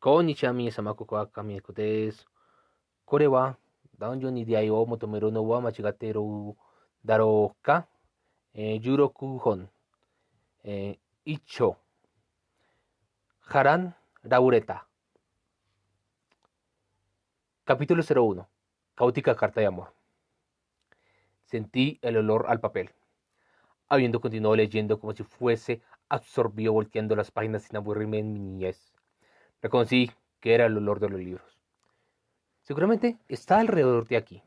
Konnichiwa minasamako wa Kamiko desu. Kore wa Dungeon ni Diai o Motomeru no wa Machigateru Darouka 16 Hon. Icho. Haran Raureta. Capítulo 01. Caótica carta de amor. Sentí el olor al papel. Habiendo continuado leyendo como si fuese absorbido volteando las páginas sin aburrirme en mi niñez. Reconocí que era el olor de los libros. Seguramente está alrededor de aquí.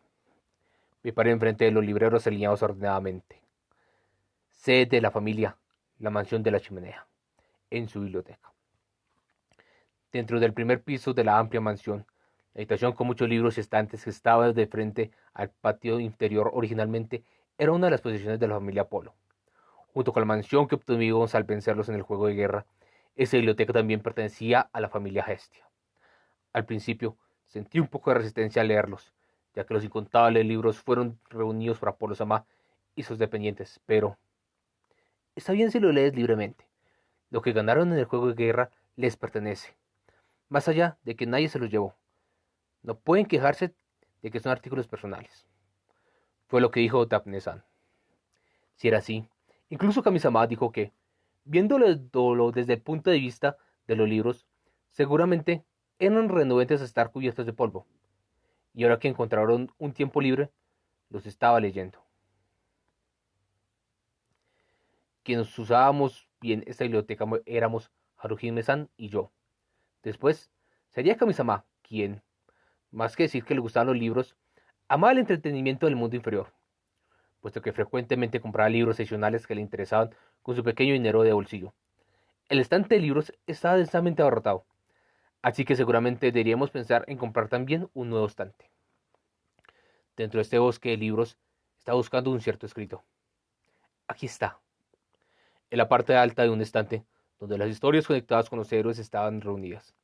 Me paré enfrente de los libreros alineados ordenadamente. Sede de la familia, la mansión de la chimenea, en su biblioteca. Dentro del primer piso de la amplia mansión, la habitación con muchos libros y estantes que estaba de frente al patio interior originalmente era una de las posesiones de la familia Polo. Junto con la mansión que obtuvimos al vencerlos en el juego de guerra, esa biblioteca también pertenecía a la familia Hestia. Al principio sentí un poco de resistencia al leerlos, ya que los incontables libros fueron reunidos por Apolo Sama y sus dependientes, pero está bien si lo lees libremente. Lo que ganaron en el juego de guerra les pertenece, más allá de que nadie se los llevó. No pueden quejarse de que son artículos personales. Fue lo que dijo Daphne-san. Si era así, incluso Kami-sama dijo que, viéndolo desde el punto de vista de los libros, seguramente eran renuentes a estar cubiertos de polvo, y ahora que encontraron un tiempo libre, los estaba leyendo. Quienes usábamos bien esta biblioteca éramos Haruhime-san y yo. Después sería Kami-sama, quien, más que decir que le gustaban los libros, amaba el entretenimiento del mundo inferior, puesto que frecuentemente compraba libros adicionales que le interesaban con su pequeño dinero de bolsillo. El estante de libros estaba densamente abarrotado, así que seguramente deberíamos pensar en comprar también un nuevo estante. Dentro de este bosque de libros estaba buscando un cierto escrito. Aquí está, en la parte alta de un estante, donde las historias conectadas con los héroes estaban reunidas.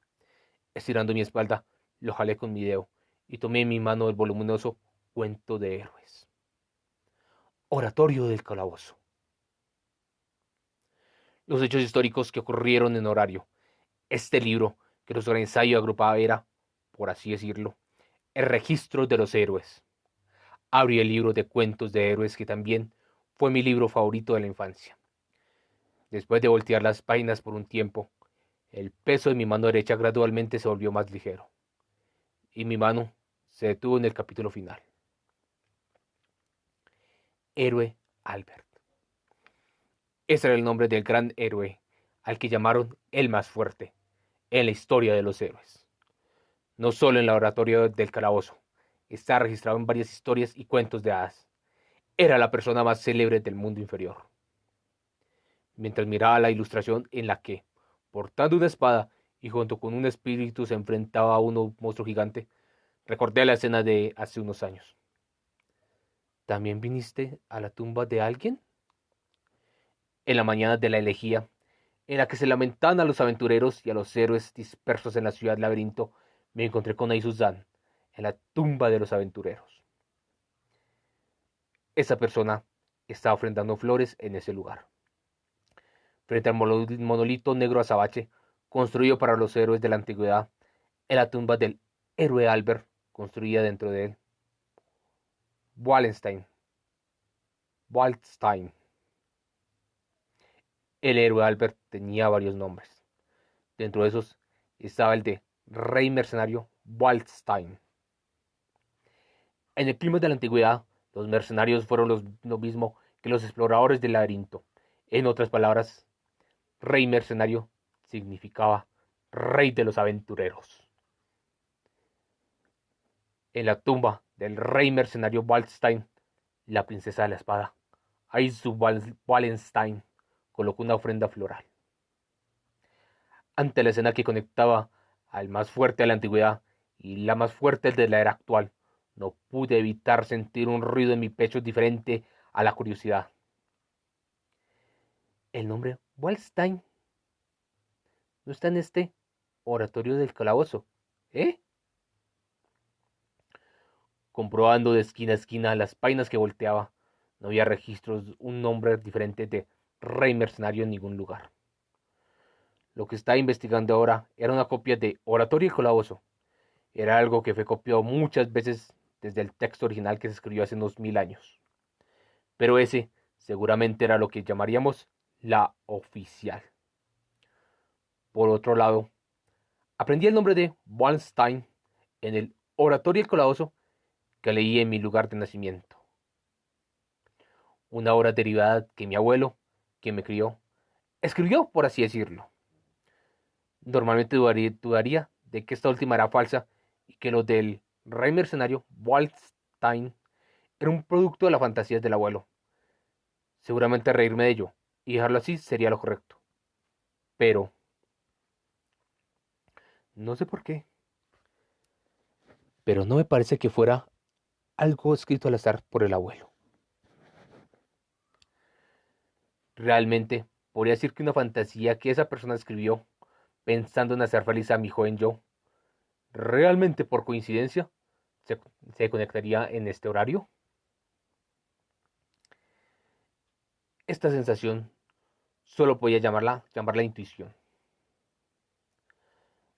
Estirando mi espalda, lo jalé con mi dedo y tomé en mi mano el voluminoso Cuento de Héroes. Oratorio del Calabozo. Los hechos históricos que ocurrieron en Horario. Este libro que nuestro ensayo agrupaba era, por así decirlo, el registro de los héroes. Abrí el libro de cuentos de héroes que también fue mi libro favorito de la infancia. Después de voltear las páginas por un tiempo, el peso de mi mano derecha gradualmente se volvió más ligero, y mi mano se detuvo en el capítulo final. Héroe Albert. Ese era el nombre del gran héroe, al que llamaron el más fuerte en la historia de los héroes. No solo en la oratoria del calabozo, está registrado en varias historias y cuentos de hadas. Era la persona más célebre del mundo inferior. Mientras miraba la ilustración en la que, portando una espada y junto con un espíritu se enfrentaba a un monstruo gigante, recordé la escena de hace unos años. ¿También viniste a la tumba de alguien? En la mañana de la elegía, en la que se lamentaban a los aventureros y a los héroes dispersos en la ciudad laberinto, me encontré con Aizuzan, en la tumba de los aventureros. Esa persona estaba ofrendando flores en ese lugar, frente al monolito negro azabache, construido para los héroes de la antigüedad, en la tumba del héroe Albert, construida dentro de él. Wallenstein. El héroe Albert tenía varios nombres. Dentro de esos estaba el de Rey Mercenario Waldstein. En el clima de la antigüedad, los mercenarios fueron lo mismo que los exploradores del laberinto. En otras palabras, Rey Mercenario significaba Rey de los aventureros. En la tumba del Rey Mercenario Waldstein, la princesa de la espada, Aizu Wallenstein, colocó una ofrenda floral. Ante la escena que conectaba al más fuerte de la antigüedad y la más fuerte de la era actual, no pude evitar sentir un ruido en mi pecho diferente a la curiosidad. El nombre Waldstein no está en este oratorio del calabozo, ¿eh? Comprobando de esquina a esquina las páginas que volteaba, no había registros de un nombre diferente de Rey Mercenario en ningún lugar. Lo que estaba investigando ahora era una copia de Oratorio y Calabozo. Era algo que fue copiado muchas veces desde el texto original que se escribió hace unos 1000 años. Pero ese seguramente era lo que llamaríamos la oficial. Por otro lado, aprendí el nombre de Wallenstein en el Oratorio y Calabozo que leí en mi lugar de nacimiento. Una obra derivada que mi abuelo, quien me crió, escribió, por así decirlo. Normalmente dudaría de que esta última era falsa y que lo del rey mercenario Waldstein era un producto de las fantasías del abuelo. Seguramente reírme de ello y dejarlo así sería lo correcto. Pero no sé por qué. Pero no me parece que fuera algo escrito al azar por el abuelo. Realmente podría decir que una fantasía que esa persona escribió pensando en hacer feliz a mi joven yo, realmente por coincidencia, se, se conectaría en este horario. Esta sensación solo podía llamarla intuición.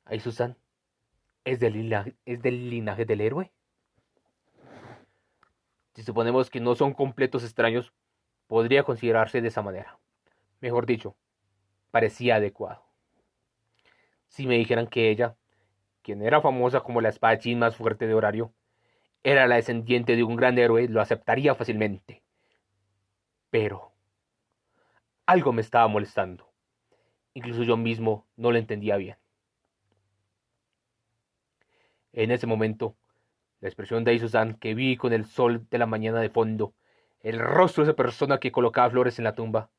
Ahí Susan, es del linaje del héroe. Si suponemos que no son completos extraños, podría considerarse de esa manera. Mejor dicho, parecía adecuado. Si me dijeran que ella, quien era famosa como la espadachín más fuerte de Horario, era la descendiente de un gran héroe, lo aceptaría fácilmente. Pero algo me estaba molestando. Incluso yo mismo no lo entendía bien. En ese momento, la expresión de Susan que vi con el sol de la mañana de fondo, el rostro de esa persona que colocaba flores en la tumba,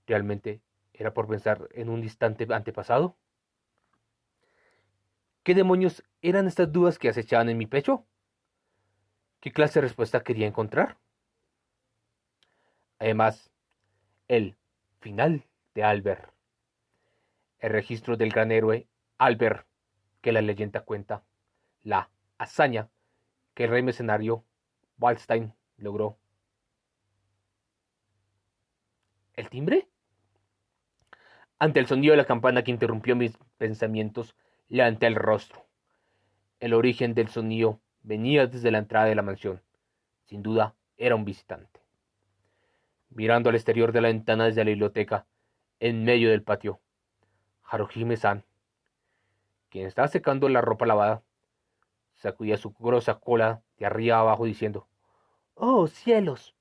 realmente era por pensar en un distante antepasado. ¿Qué demonios eran estas dudas que acechaban en mi pecho? ¿Qué clase de respuesta quería encontrar? Además, el final de Albert, el registro del gran héroe Albert, que la leyenda cuenta, la hazaña que el rey mercenario Waldstein logró. ¿El timbre? Ante el sonido de la campana que interrumpió mis pensamientos, levanté el rostro. El origen del sonido venía desde la entrada de la mansión. Sin duda, era un visitante. Mirando al exterior de la ventana desde la biblioteca, en medio del patio, Haruhime-san, quien estaba secando la ropa lavada, sacudía su grosa cola de arriba a abajo diciendo, ¡Oh, cielos!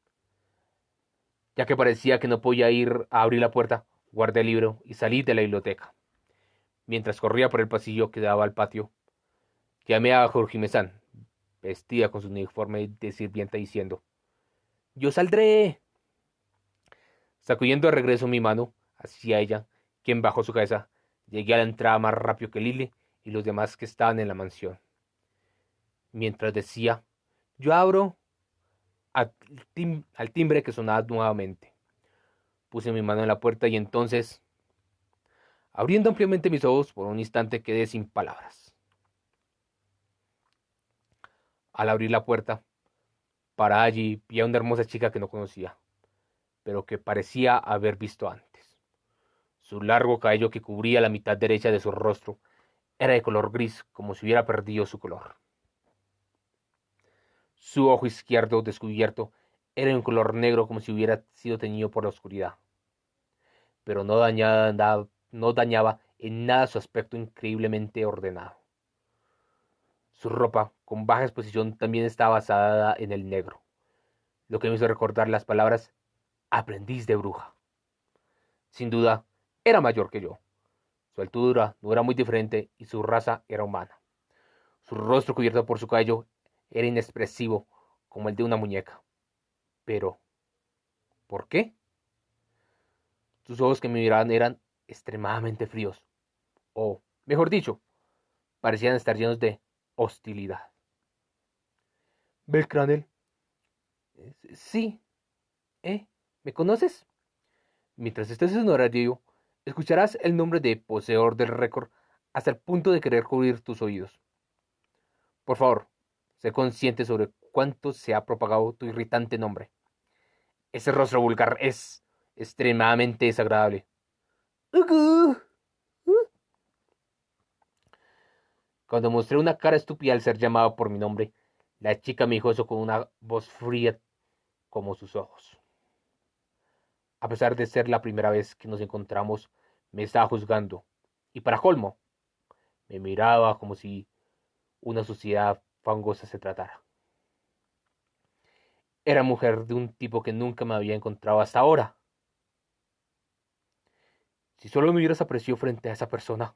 Ya que parecía que no podía ir a abrir la puerta, guardé el libro y salí de la biblioteca. Mientras corría por el pasillo que daba al patio, llamé a Haruhime-san, vestida con su uniforme de sirvienta, diciendo, ¡Yo saldré! Sacudiendo de regreso mi mano hacia ella, quien bajó su cabeza, llegué a la entrada más rápido que Lily y los demás que estaban en la mansión. Mientras decía, yo abro al timbre que sonaba nuevamente. Puse mi mano en la puerta y entonces, abriendo ampliamente mis ojos, por un instante quedé sin palabras. Al abrir la puerta, para allí vi a una hermosa chica que no conocía, pero que parecía haber visto antes. Su largo cabello que cubría la mitad derecha de su rostro era de color gris, como si hubiera perdido su color. Su ojo izquierdo descubierto era de un color negro, como si hubiera sido teñido por la oscuridad, pero no dañaba en nada su aspecto increíblemente ordenado. Su ropa, con baja exposición, también estaba basada en el negro, lo que me hizo recordar las palabras aprendiz de bruja. Sin duda, era mayor que yo. Su altura no era muy diferente y su raza era humana. Su rostro cubierto por su cabello era inexpresivo como el de una muñeca. Pero, ¿por qué? Sus ojos que me miraban eran extremadamente fríos, o, mejor dicho, parecían estar llenos de hostilidad. Belcranel, sí, ¿eh? ¿Me conoces? Mientras estés en horario, escucharás el nombre de poseedor del récord hasta el punto de querer cubrir tus oídos. Por favor, sé consciente sobre cuánto se ha propagado tu irritante nombre. Ese rostro vulgar es extremadamente desagradable. Ujú. Cuando mostré una cara estúpida al ser llamado por mi nombre, la chica me dijo eso con una voz fría como sus ojos. A pesar de ser la primera vez que nos encontramos, me estaba juzgando. Y para colmo, me miraba como si una sociedad fangosa se tratara. Era mujer de un tipo que nunca me había encontrado hasta ahora. Si solo me hubieras apreciado frente a esa persona,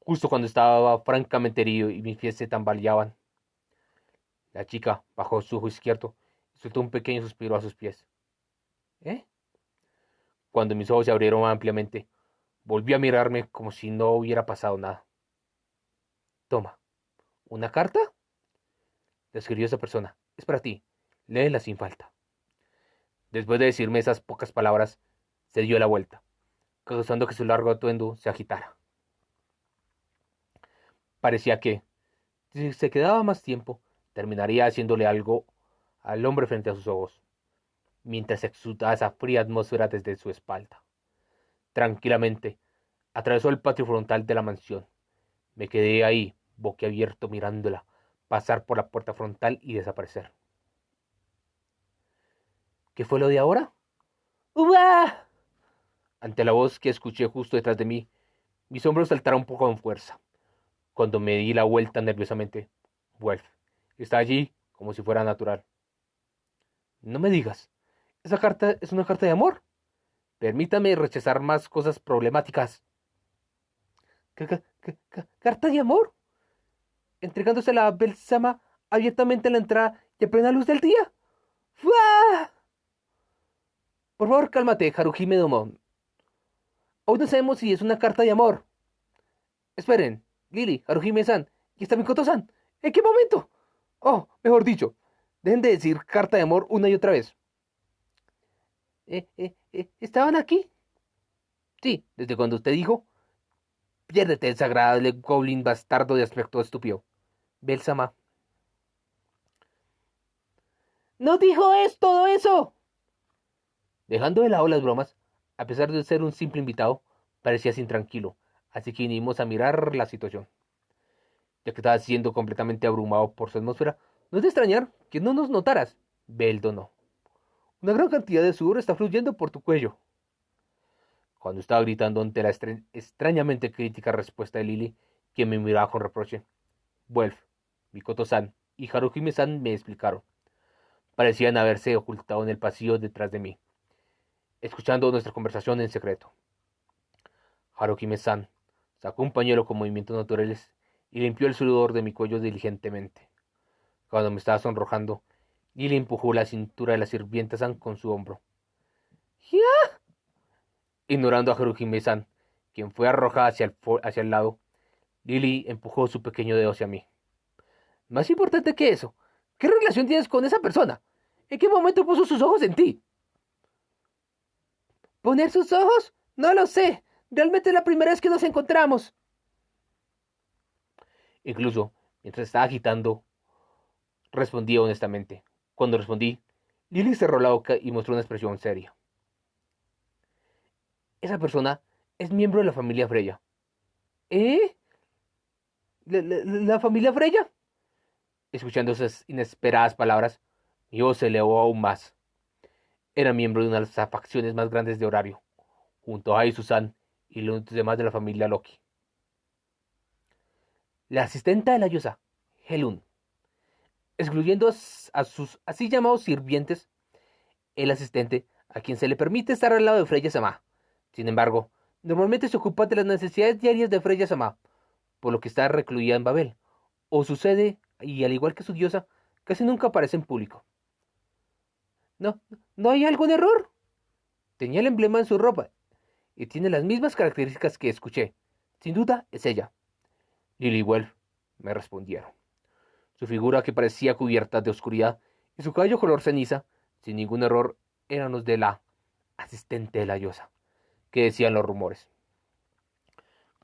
justo cuando estaba francamente herido y mis pies se tambaleaban. La chica bajó su ojo izquierdo y soltó un pequeño suspiro a sus pies. ¿Eh? Cuando mis ojos se abrieron ampliamente, volvió a mirarme como si no hubiera pasado nada. Toma, ¿una carta? Le escribió esa persona. Es para ti. Léela sin falta. Después de decirme esas pocas palabras, se dio la vuelta, causando que su largo atuendo se agitara. Parecía que, si se quedaba más tiempo, terminaría haciéndole algo al hombre frente a sus ojos, mientras exudaba esa fría atmósfera desde su espalda. Tranquilamente, atravesó el patio frontal de la mansión. Me quedé ahí, boquiabierto, mirándola, pasar por la puerta frontal y desaparecer. ¿Qué fue lo de ahora? ¡Uah! Ante la voz que escuché justo detrás de mí, mis hombros saltaron un poco con fuerza. Cuando me di la vuelta nerviosamente, Wolf está allí como si fuera natural. No me digas, esa carta es una carta de amor. Permítame rechazar más cosas problemáticas. ¿Carta de amor? Entregándosela a Belsama abiertamente en la entrada y a plena luz del día. ¡Fua! Por favor, cálmate, Haruhime Domo. Hoy no sabemos si es una carta de amor. Esperen, Lily, Haruhime-san y está Mikoto-san. ¿En qué momento? Oh, mejor dicho, dejen de decir carta de amor una y otra vez. ¿Estaban aquí? Sí, desde cuando usted dijo, piérdete, desagradable goblin bastardo de aspecto estúpido. Belsama. ¡No dijo todo eso! Dejando de lado las bromas, a pesar de ser un simple invitado, parecías intranquilo, así que vinimos a mirar la situación. Ya que estabas siendo completamente abrumado por su atmósfera, no es de extrañar que no nos notaras. Beldo no. Una gran cantidad de sudor está fluyendo por tu cuello. Cuando estaba gritando ante la extrañamente crítica respuesta de Lily, quien me miraba con reproche, Wolf, Mikoto-san y Haruhime-san me explicaron. Parecían haberse ocultado en el pasillo detrás de mí, escuchando nuestra conversación en secreto. Haruhime-san sacó un pañuelo con movimientos naturales y limpió el sudor de mi cuello diligentemente. Cuando me estaba sonrojando, Lily empujó la cintura de la sirvienta-san con su hombro. ¡Ya! Ignorando a Haruhime-san, quien fue arrojada hacia el lado, Lily empujó su pequeño dedo hacia mí. Más importante que eso, ¿qué relación tienes con esa persona? ¿En qué momento puso sus ojos en ti? ¿Poner sus ojos? No lo sé. Realmente es la primera vez que nos encontramos. Incluso, mientras estaba agitando, respondí honestamente. Cuando respondí, Lily cerró la boca y mostró una expresión seria. Esa persona es miembro de la familia Freya. ¿Eh? ¿La familia Freya? Escuchando esas inesperadas palabras, mi voz se elevó aún más. Era miembro de una de las facciones más grandes de Horario, junto a Ai-Susan y los demás de la familia Loki. La asistenta de la diosa, Helun, excluyendo a sus así llamados sirvientes, el asistente, a quien se le permite estar al lado de Freya Sama. Sin embargo, normalmente se ocupa de las necesidades diarias de Freya Sama, por lo que está recluida en Babel. O sucede, y al igual que su diosa, casi nunca aparece en público. No, no hay algún error. Tenía el emblema en su ropa y tiene las mismas características que escuché. Sin duda es ella. Lily Wolf, me respondieron. Su figura que parecía cubierta de oscuridad y su cabello color ceniza, sin ningún error, eran los de la asistente de la diosa, que decían los rumores.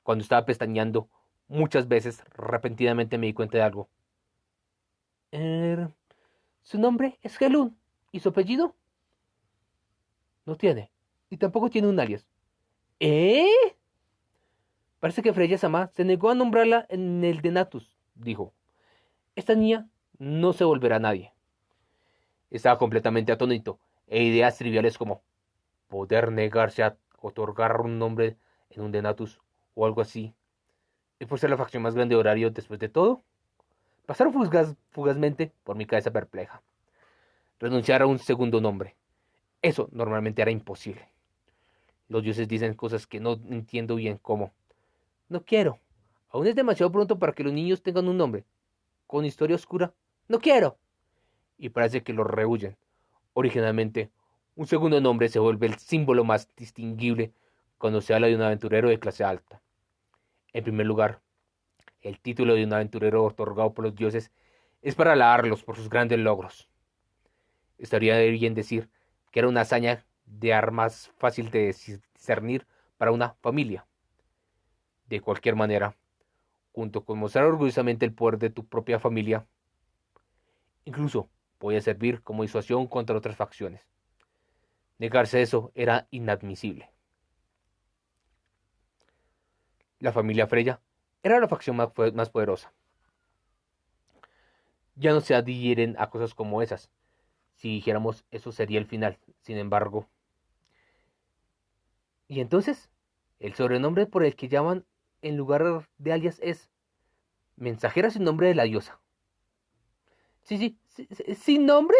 Cuando estaba pestañeando, muchas veces, repentinamente me di cuenta de algo. Er, Su nombre es Helun, ¿y su apellido? No tiene, y tampoco tiene un alias. ¿Eh? Parece que Freya-sama se negó a nombrarla en el de Natus, dijo. Esta niña no se volverá nadie. Estaba completamente atónito, e ideas triviales como poder negarse a otorgar un nombre en un Denatus o algo así, y por ser la facción más grande de horario después de todo, pasaron fugazmente por mi cabeza perpleja. Renunciar a un segundo nombre. Eso normalmente era imposible. Los dioses dicen cosas que no entiendo bien cómo. No quiero. Aún es demasiado pronto para que los niños tengan un nombre. Con historia oscura. No quiero. Y parece que lo rehuyen. Originalmente, un segundo nombre se vuelve el símbolo más distinguible cuando se habla de un aventurero de clase alta. En primer lugar, el título de un aventurero otorgado por los dioses es para alabarlos por sus grandes logros. Estaría bien decir que era una hazaña de armas fácil de discernir para una familia. De cualquier manera, junto con mostrar orgullosamente el poder de tu propia familia, incluso podía servir como disuasión contra otras facciones. Negarse eso era inadmisible. La familia Freya era la facción más poderosa. Ya no se adhieren a cosas como esas. Si dijéramos eso sería el final. Sin embargo. Y entonces, el sobrenombre por el que llaman en lugar de alias es Mensajera sin nombre de la diosa. ¿Sin nombre?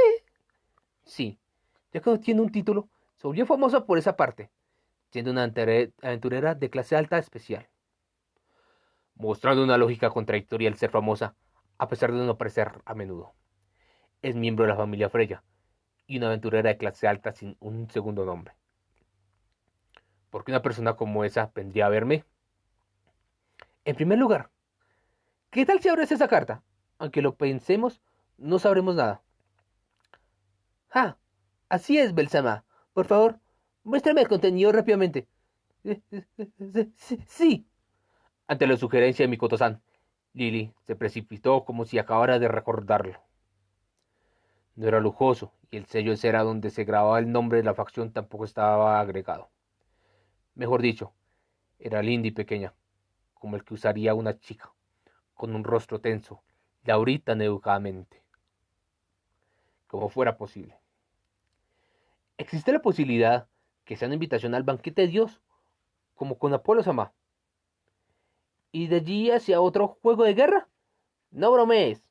Sí, ya que no tiene un título, se volvió famosa por esa parte, siendo una aventurera de clase alta especial, mostrando una lógica contradictoria al ser famosa, a pesar de no aparecer a menudo. Es miembro de la familia Freya, y una aventurera de clase alta sin un segundo nombre. ¿Por qué una persona como esa vendría a verme? En primer lugar, ¿qué tal si abres esa carta? Aunque lo pensemos, no sabremos nada. Ah, así es, Belsama. Por favor, muéstrame el contenido rápidamente. Sí. Ante la sugerencia de Mikoto-san, Lily se precipitó como si acabara de recordarlo. No era lujoso, y el sello de cera donde se grababa el nombre de la facción tampoco estaba agregado. Mejor dicho, era linda y pequeña, como el que usaría una chica, con un rostro tenso, y tan educadamente. Como fuera posible. Existe la posibilidad que sea una invitación al banquete de Dios, como con Apolo-sama. ¿Y de allí hacia otro juego de guerra? No bromees.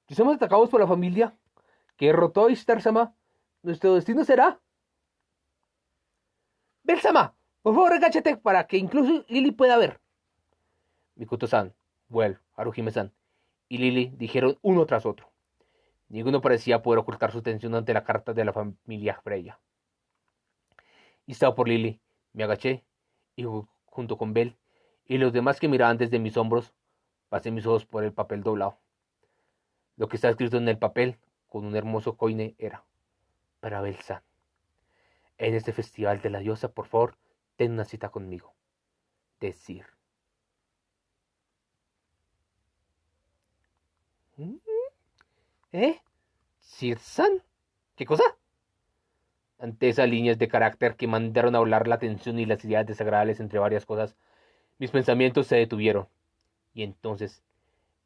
Si somos atacados por la familia que derrotó a Ishtar-sama, nuestro destino será... Bel-sama, por favor, agáchate para que incluso Lily pueda ver. Mikoto-san, Well, Haruhime-san y Lily dijeron uno tras otro. Ninguno parecía poder ocultar su tensión ante la carta de la familia Freya. Y estaba por Lily, me agaché y junto con Bell y los demás que miraban desde mis hombros, pasé mis ojos por el papel doblado. Lo que está escrito en el papel, con un hermoso coine, era para Bel-san. En este festival de la diosa, por favor, ten una cita conmigo. Decir. ¿Eh? ¿Sir-san? ¿Qué cosa? Ante esas líneas de carácter que mandaron a volar la tensión y las ideas desagradables entre varias cosas, mis pensamientos se detuvieron. Y entonces,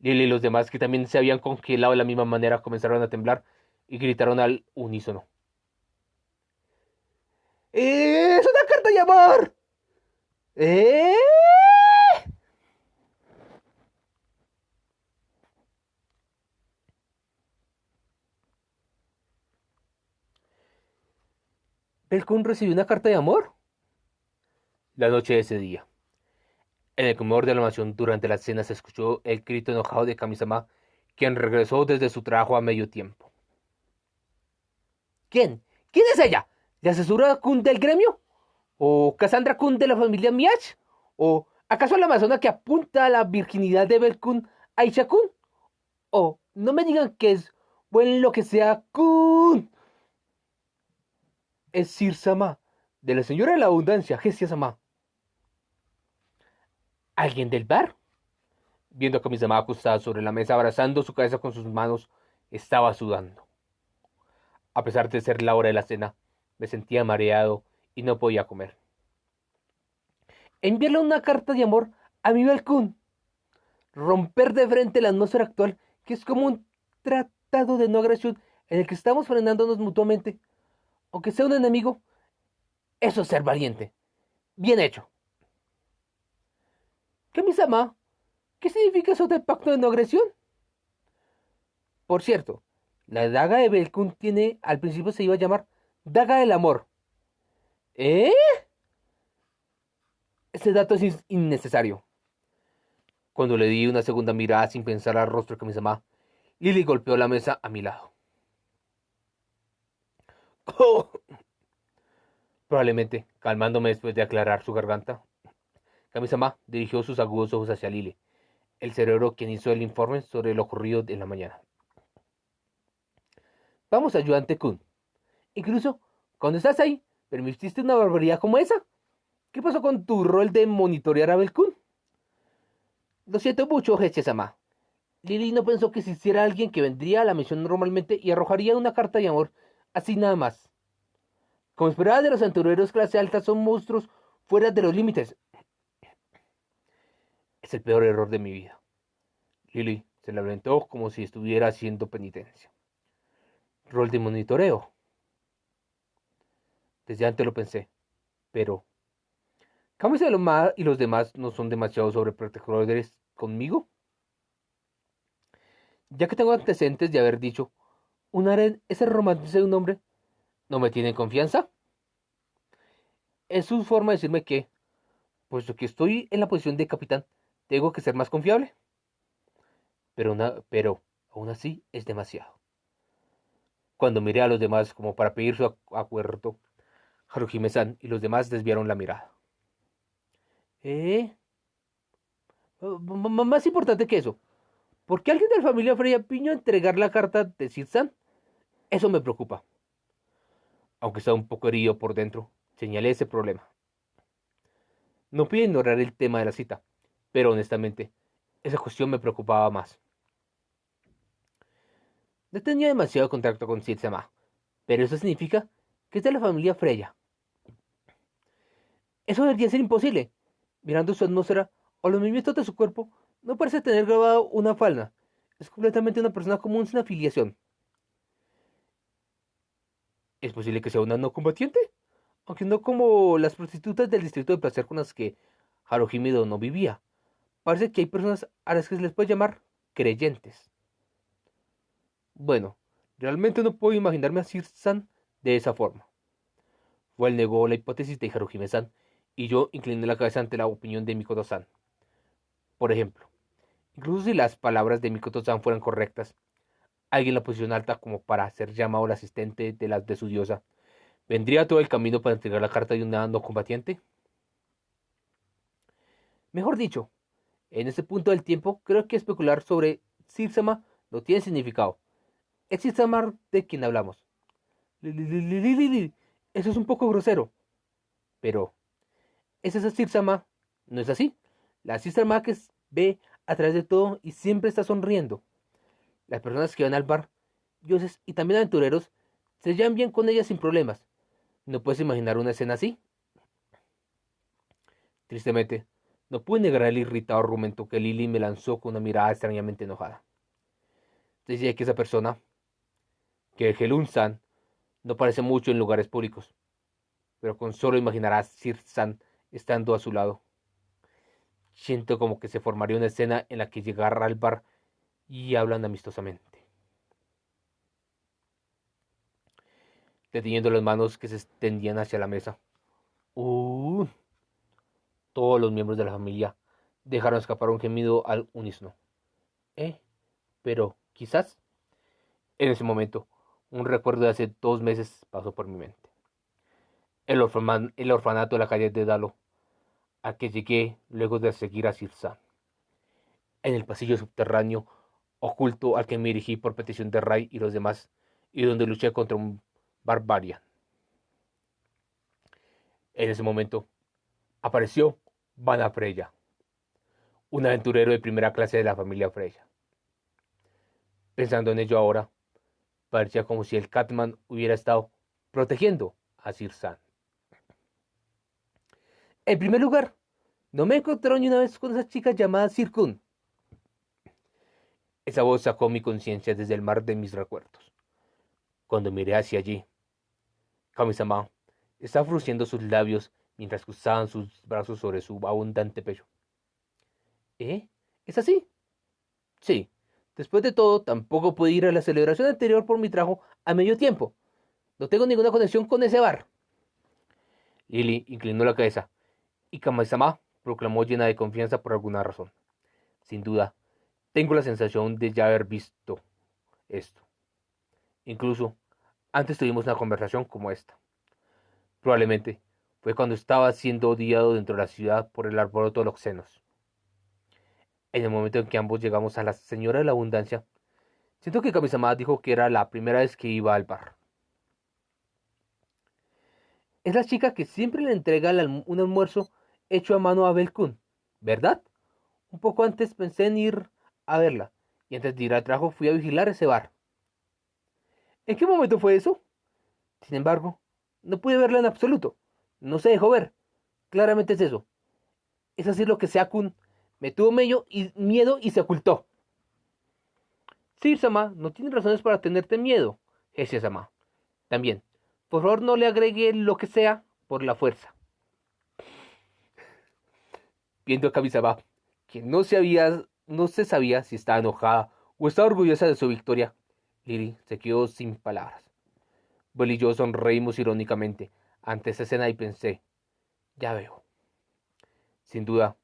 Lily y los demás, que también se habían congelado de la misma manera, comenzaron a temblar y gritaron al unísono. ¡Es una carta de amor! ¿Eh? ¿Belkun recibió una carta de amor? La noche de ese día. En el comedor de la mansión durante la cena se escuchó el grito enojado de Kamisama, quien regresó desde su trabajo a medio tiempo. ¿Quién? ¿Quién es ella? ¿La asesora Kun del gremio? ¿O Cassandra Kun de la familia Miach? ¿O acaso la amazona que apunta a la virginidad de Belkun Aisha Kun? ¿O no me digan que es buen lo que sea Kun? Es Sir Sama, de la señora de la abundancia, Gestia Sama. ¿Alguien del bar? Viendo a Kamisama acostada sobre la mesa, abrazando su cabeza con sus manos, estaba sudando. A pesar de ser la hora de la cena, me sentía mareado y no podía comer. enviarle una carta de amor a mi Belkun. Romper de frente la atmósfera actual, que es como un tratado de no agresión en el que estamos frenándonos mutuamente. Aunque sea un enemigo, eso es ser valiente. Bien hecho. Kami-sama, ¿qué significa eso de pacto de no agresión? Por cierto, la daga de Belkun tiene, al principio se iba a llamar Daga del Amor. ¿Eh? Ese dato es innecesario. Cuando le di una segunda mirada sin pensar al rostro de Kami-sama, Lily golpeó la mesa a mi lado. Oh, probablemente, calmándome después de aclarar su garganta, Kami-sama dirigió sus agudos ojos hacia Lily, el cerebro quien hizo el informe sobre lo ocurrido en la mañana. Vamos, ayudante Kun. Incluso, cuando estás ahí, ¿permitiste una barbaridad como esa? ¿Qué pasó con tu rol de monitorear a Belkun? Lo siento mucho, Heche-sama. Lily no pensó que existiera alguien que vendría a la misión normalmente y arrojaría una carta de amor, así nada más. Como esperaba de los aventureros clase alta, son monstruos fuera de los límites. Es el peor error de mi vida. Lily se lamentó como si estuviera haciendo penitencia. Rol de monitoreo. Desde antes lo pensé, pero ¿Camus y los demás no son demasiado sobreprotectores conmigo? Ya que tengo antecedentes de haber dicho, un aren es el romance de un hombre, ¿no me tienen confianza? Es su forma de decirme que, puesto que estoy en la posición de capitán, tengo que ser más confiable. Pero aún así es demasiado. Cuando miré a los demás como para pedir su acuerdo, Haruhime-san y los demás desviaron la mirada. ¿Eh? Más importante que eso, ¿por qué alguien de la familia Freya piñó entregar la carta de Sir-san? Eso me preocupa. Aunque estaba un poco herido por dentro, señalé ese problema. No pude ignorar el tema de la cita, pero honestamente, esa cuestión me preocupaba más. No tenía demasiado contacto con Sitsama, pero eso significa que es de la familia Freya. Eso debería ser imposible. Mirando su atmósfera o los movimientos de su cuerpo, no parece tener grabado una falda. Es completamente una persona común sin afiliación. ¿Es posible que sea una no combatiente? Aunque no como las prostitutas del distrito de placer con las que Haruhime no vivía. Parece que hay personas a las que se les puede llamar creyentes. Bueno, realmente no puedo imaginarme a Sir-san de esa forma. Fue él negó la hipótesis de Haruhime-san y yo incliné la cabeza ante la opinión de Mikoto-san. Por ejemplo, incluso si las palabras de Mikoto-san fueran correctas, alguien en la posición alta como para ser llamado el asistente de su diosa, ¿vendría todo el camino para entregar la carta de una no combatiente? Mejor dicho, en este punto del tiempo, creo que especular sobre Sir-sama no tiene significado. Es Sir-sama de quien hablamos. Eso es un poco grosero. Pero, ¿es esa Sir-sama? No es así. La Sir-sama que ve a través de todo y siempre está sonriendo. Las personas que van al bar, dioses y también aventureros, se llevan bien con ella sin problemas. ¿No puedes imaginar una escena así? Tristemente, no pude negar el irritado argumento que Lily me lanzó con una mirada extrañamente enojada. Decía que esa persona, que Helun-san, no parece mucho en lugares públicos, pero con solo imaginar a Sir-san estando a su lado. Siento como que se formaría una escena en la que llegara al bar y hablan amistosamente, deteniendo las manos que se extendían hacia la mesa. Uh, todos los miembros de la familia dejaron escapar un gemido al unísono. Pero quizás, en ese momento, un recuerdo de hace 2 meses pasó por mi mente. El orfanato de la calle de Dalo, a que llegué luego de seguir a Sirsa. En el pasillo subterráneo oculto al que me dirigí por petición de Ray y los demás, y donde luché contra un barbarian. En ese momento apareció Vana Freya, un aventurero de primera clase de la familia Freya. Pensando en ello ahora, parecía como si el Catman hubiera estado protegiendo a Sir San. En primer lugar, ¿No me encontraron ni una vez con esa chica llamada Circun? Esa voz sacó mi conciencia desde el mar de mis recuerdos. Cuando miré hacia allí, Kami-sama estaba frunciendo sus labios mientras cruzaban sus brazos sobre su abundante pecho. ¿Eh? ¿Es así? Sí. Después de todo, tampoco pude ir a la celebración anterior por mi trabajo a medio tiempo. No tengo ninguna conexión con ese bar. Lily inclinó la cabeza y Kami-sama proclamó llena de confianza por alguna razón. Sin duda, tengo la sensación de ya haber visto esto. Incluso antes tuvimos una conversación como esta. Probablemente fue cuando estaba siendo odiado dentro de la ciudad por el alboroto de los xenos. En el momento en que ambos llegamos a la Señora de la Abundancia, siento que Kami-sama dijo que era la primera vez que iba al bar. Es la chica que siempre le entrega un almuerzo hecho a mano a Belkun, ¿verdad? Un poco antes pensé en ir a verla, y antes de ir al trabajo fui a vigilar ese bar. ¿En qué momento fue eso? Sin embargo, no pude verla en absoluto. No se dejó ver. Claramente es eso. Es así lo que Seakun me tuvo miedo y se ocultó. Sí, Sama, no tiene razones para tenerte miedo, Jessie Sama. También, por favor no le agregue lo que sea por la fuerza. Viendo a Kami-sama, que no se sabía si estaba enojada o estaba orgullosa de su victoria, Lily se quedó sin palabras. Bell y yo sonreímos irónicamente ante esa escena y pensé, ya veo. Sin duda,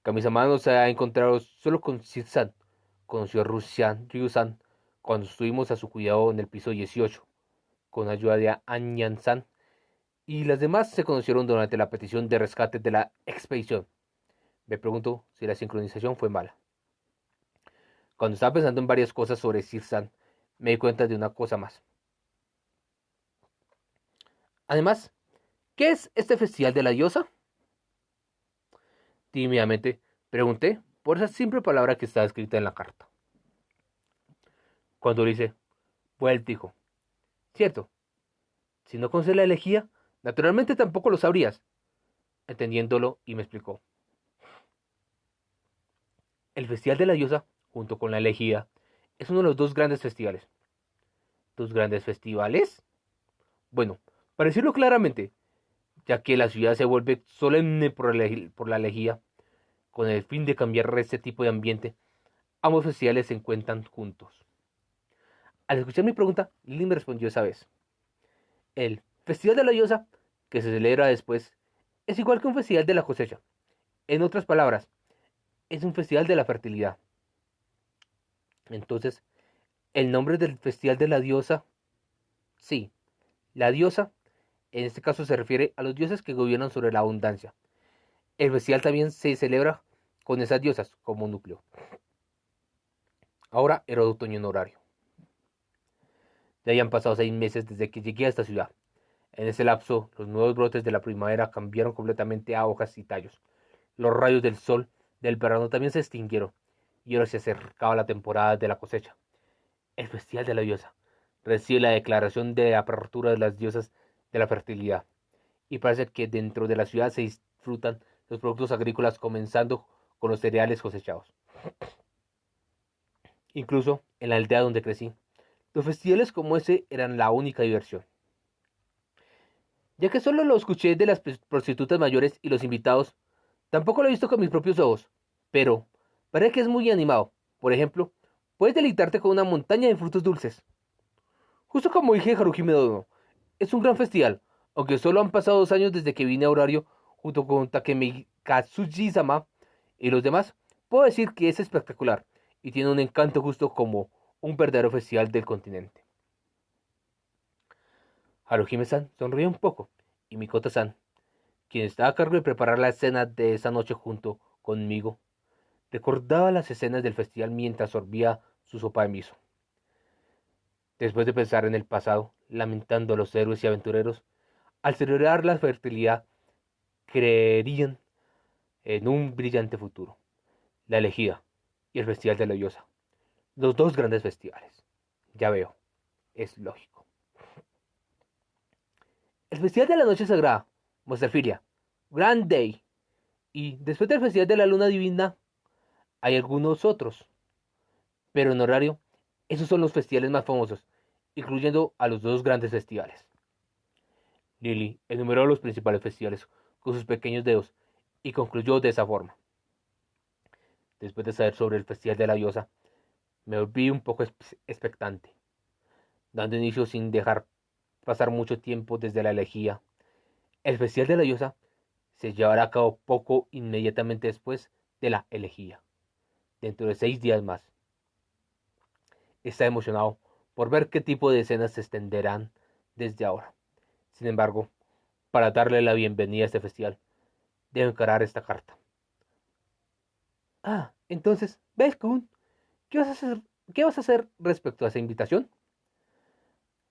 Kami-sama no se ha encontrado solo con Shizan. Conoció a Ryu-san cuando estuvimos a su cuidado en el piso 18, con ayuda de Anyan-san, y las demás se conocieron durante la petición de rescate de la expedición. Me pregunto si la sincronización fue mala. Cuando estaba pensando en varias cosas sobre Shizan, me di cuenta de una cosa más. Además, ¿qué es este festival de la diosa? Tímidamente pregunté por esa simple palabra que estaba escrita en la carta. Cuando lo hice, Well dijo, cierto, si no conoces la elegía, naturalmente tampoco lo sabrías. Entendiéndolo y me explicó. El Festival de la Diosa, junto con la elegía, es uno de los dos grandes festivales. ¿Dos grandes festivales? Bueno, para decirlo claramente, ya que la ciudad se vuelve solemne por la elegía, con el fin de cambiar este tipo de ambiente, ambos festivales se encuentran juntos. Al escuchar mi pregunta, Lily me respondió esa vez. El Festival de la Diosa, que se celebra después, es igual que un festival de la cosecha. En otras palabras, es un festival de la fertilidad. Entonces, el nombre del Festival de la Diosa, sí, la diosa, en este caso se refiere a los dioses que gobiernan sobre la abundancia. El festival también se celebra con esas diosas como núcleo. Ahora era otoño en horario. Ya habían pasado 6 meses desde que llegué a esta ciudad. En ese lapso, los nuevos brotes de la primavera cambiaron completamente a hojas y tallos. Los rayos del sol del verano también se extinguieron, y ahora se acercaba la temporada de la cosecha. El Festival de la Diosa recibe la declaración de apertura de las diosas de la fertilidad, y parece que dentro de la ciudad se disfrutan los productos agrícolas comenzando con los cereales cosechados. Incluso en la aldea donde crecí, los festivales como ese eran la única diversión. Ya que solo lo escuché de las prostitutas mayores y los invitados, tampoco lo he visto con mis propios ojos, pero parece que es muy animado. Por ejemplo, puedes deleitarte con una montaña de frutos dulces. Justo como dije Harujime Dono, es un gran festival, aunque solo han pasado 2 años desde que vine a horario junto con Takemi Katsuji-sama y los demás, puedo decir que es espectacular y tiene un encanto justo como un verdadero festival del continente. Haruhime-san sonrió un poco y Mikoto-san, quien estaba a cargo de preparar la escena de esa noche junto conmigo, recordaba las escenas del festival mientras sorbía su sopa de miso. Después de pensar en el pasado, lamentando a los héroes y aventureros, al celebrar la fertilidad, creerían en un brillante futuro. La elegida y el Festival de la Diosa. Los dos grandes festivales. Ya veo, es lógico. El Festival de la Noche Sagrada, Monsterfilia, Grand Day Y después del Festival de la Luna Divina hay algunos otros, pero en horario, esos son los festivales más famosos, incluyendo a los dos grandes festivales. Lily enumeró los principales festivales con sus pequeños dedos y concluyó de esa forma. Después de saber sobre el Festival de la Diosa, me volví un poco expectante, dando inicio sin dejar pasar mucho tiempo desde la elegía. El Festival de la Diosa se llevará a cabo poco inmediatamente después de la elegía, dentro de 6 días más. Está emocionado por ver qué tipo de escenas se extenderán desde ahora. Sin embargo, para darle la bienvenida a este festival, debo encarar esta carta. Entonces, Belkun, ¿qué vas a hacer respecto a esa invitación?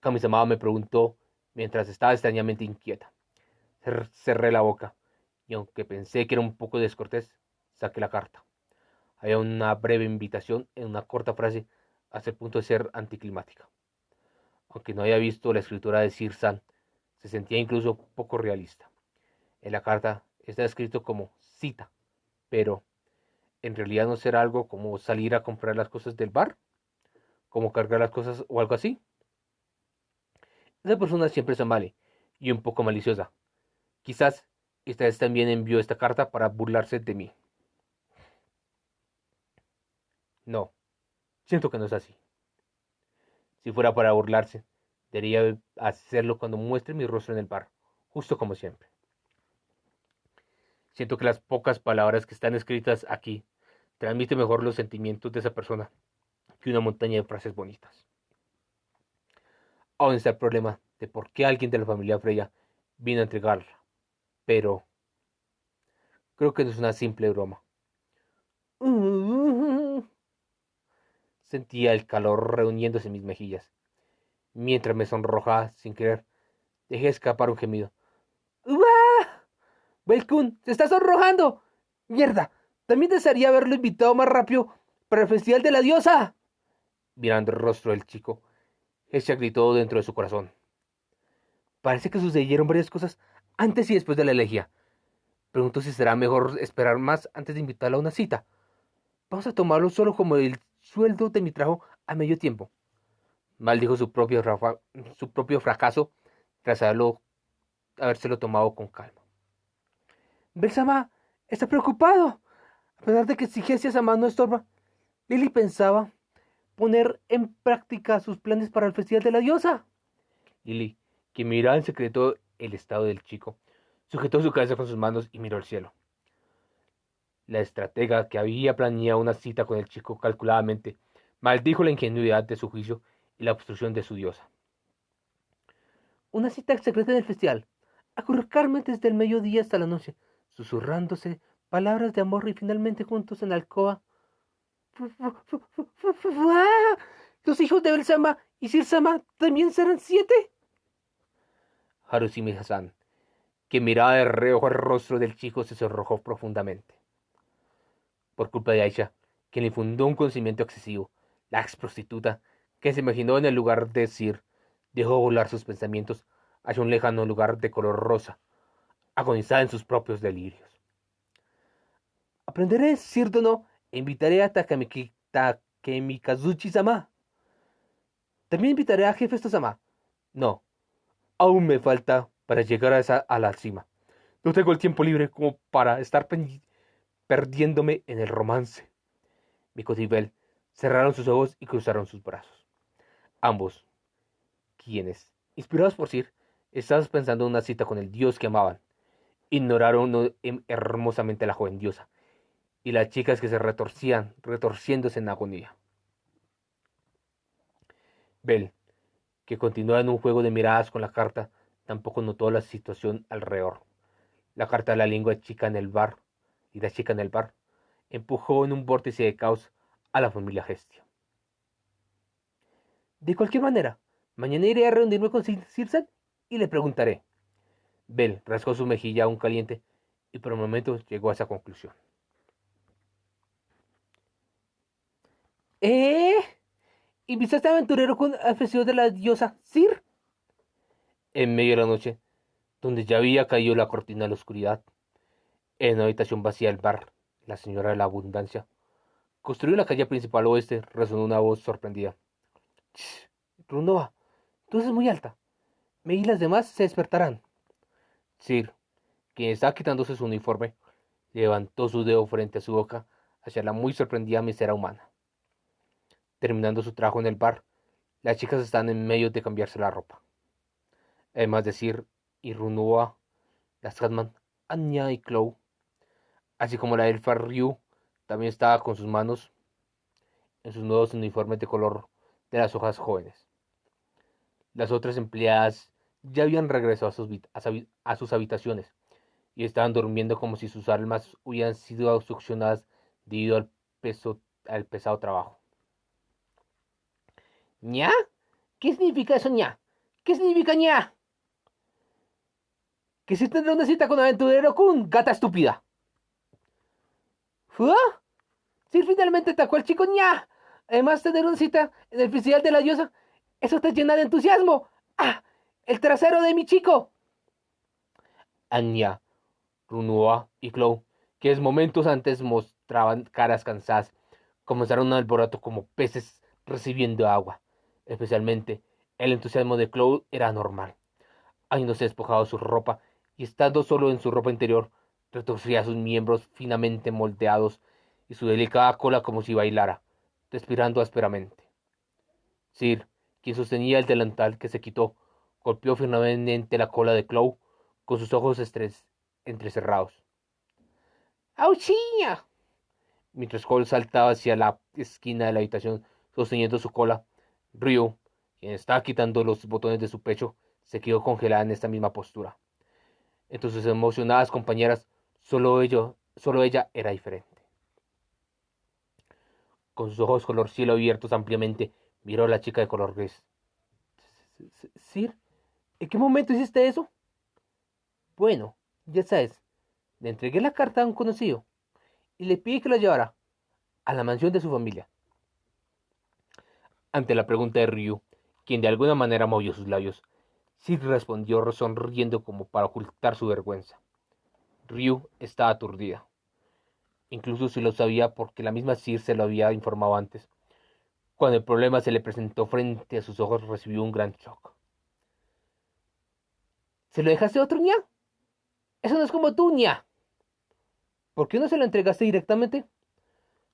Kamisama me preguntó mientras estaba extrañamente inquieta. Cerré la boca y aunque pensé que era un poco descortés, saqué la carta. Había una breve invitación en una corta frase hasta el punto de ser anticlimática. Aunque no había visto la escritura de Sir San, se sentía incluso poco realista. En la carta está escrito como cita, pero en realidad no será algo como salir a comprar las cosas del bar, como cargar las cosas o algo así. Esa persona siempre es amable y un poco maliciosa. Quizás esta vez también envió esta carta para burlarse de mí. No, siento que no es así. Si fuera para burlarse, debería hacerlo cuando muestre mi rostro en el bar, justo como siempre. Siento que las pocas palabras que están escritas aquí transmiten mejor los sentimientos de esa persona que una montaña de frases bonitas. Aún está el problema de por qué alguien de la familia Freya vino a entregarla, pero creo que no es una simple broma. Sentía el calor reuniéndose en mis mejillas. Mientras me sonrojaba sin querer, dejé escapar un gemido. ¡Uah! ¡Belkun! ¡Se está sonrojando! ¡Mierda! También desearía haberlo invitado más rápido para el Festival de la Diosa. Mirando el rostro del chico, ella gritó dentro de su corazón. Parece que sucedieron varias cosas antes y después de la elegía. Pregunto si será mejor esperar más antes de invitarla a una cita. Vamos a tomarlo solo como el sueldo de mi trabajo a medio tiempo. Maldijo su propio fracaso tras habérselo tomado con calma. Belsama está preocupado. A pesar de que exigencias a mano estorba, Lily pensaba poner en práctica sus planes para el Festival de la Diosa. Lily, que miraba en secreto el estado del chico, sujetó su cabeza con sus manos y miró al cielo. La estratega que había planeado una cita con el chico calculadamente maldijo la ingenuidad de su juicio y la obstrucción de su diosa. Una cita secreta en el festival. Acurrucarme desde el mediodía hasta la noche, susurrándose palabras de amor y finalmente juntos en la alcoba. ¿Los hijos de Belsama y Sirsama también serán 7? Harusimi Hassan, que miraba de reojo el rostro del chico, se sonrojó profundamente. Por culpa de Aisha, quien le infundó un conocimiento excesivo, la ex prostituta, que se imaginó en el lugar de Sir, dejó volar sus pensamientos hacia un lejano lugar de color rosa, agonizada en sus propios delirios. Aprenderé Sir Dono e invitaré a Takemikazuchi-sama. También invitaré a Hefesto-sama. No, aún me falta para llegar a la cima. No tengo el tiempo libre como para estar perdiéndome en el romance. Miko y Bell cerraron sus ojos y cruzaron sus brazos. Ambos, quienes, inspirados por Sir, estaban pensando en una cita con el dios que amaban, ignoraron hermosamente a la joven diosa y las chicas que se retorcían, retorciéndose en agonía. Bell, que continuaba en un juego de miradas con la carta, tampoco notó la situación alrededor. La carta de la lengua chica en el bar, y la chica en el bar, empujó en un vórtice de caos a la familia Gestia. De cualquier manera, mañana iré a reunirme con Sirsan y le preguntaré. Bell rascó su mejilla aún caliente y por un momento llegó a esa conclusión. ¿Eh? ¿Invitaste a aventurero con el festival de la diosa Sir? En medio de la noche, donde ya había caído la cortina de la oscuridad, En una habitación vacía del bar, la señora de la abundancia, construida en la calle principal oeste, resonó una voz sorprendida. «Shh, Runoa, tú eres muy alta. Me y las demás se despertarán». Sir, quien estaba quitándose su uniforme, levantó su dedo frente a su boca hacia la muy sorprendida misera humana. Terminando su trabajo en el bar, las chicas estaban en medio de cambiarse la ropa. Además de Sir y Runoa, las Catman, Anya y Chloe, así como la elfa Ryu, también estaba con sus manos en sus nuevos uniformes de color de las hojas jóvenes. Las otras empleadas ya habían regresado a sus habitaciones y estaban durmiendo como si sus almas hubieran sido succionadas debido al pesado trabajo. ¿Ña? ¿Qué significa eso, ña? ¿Qué significa ña? Que si tendrá una cita con Aventurero Kun, gata estúpida. ¿Ah? Si finalmente atacó al chico, ña. Además, tener una cita en el festival de la diosa, eso te llena de entusiasmo. ¡Ah! ¡El trasero de mi chico! Anya, Runoa y Chloe, que momentos antes mostraban caras cansadas, comenzaron un alboroto como peces recibiendo agua. Especialmente, el entusiasmo de Chloe era normal. Habiéndose despojado su ropa y estando solo en su ropa interior, retorcía sus miembros finamente moldeados y su delicada cola como si bailara, respirando ásperamente. Sir, quien sostenía el delantal que se quitó, golpeó firmemente la cola de Chloe con sus ojos entrecerrados. ¡Auxilia! Mientras Cole saltaba hacia la esquina de la habitación sosteniendo su cola, Ryu, quien estaba quitando los botones de su pecho, se quedó congelada en esta misma postura. Entre sus emocionadas compañeras, solo ella era diferente. Con sus ojos color cielo abiertos ampliamente, miró a la chica de color gris. ¿Sir? ¿En qué momento hiciste eso? Bueno, ya sabes, le entregué la carta a un conocido y le pedí que la llevara a la mansión de su familia. Ante la pregunta de Ryu, quien de alguna manera movió sus labios, Sid respondió sonriendo como para ocultar su vergüenza. Ryu estaba aturdida, incluso si lo sabía porque la misma Sir se lo había informado antes. Cuando el problema se le presentó frente a sus ojos, recibió un gran shock. ¿Se lo dejaste a otro, ña? Eso no es como tú, ña. ¿Por qué no se lo entregaste directamente?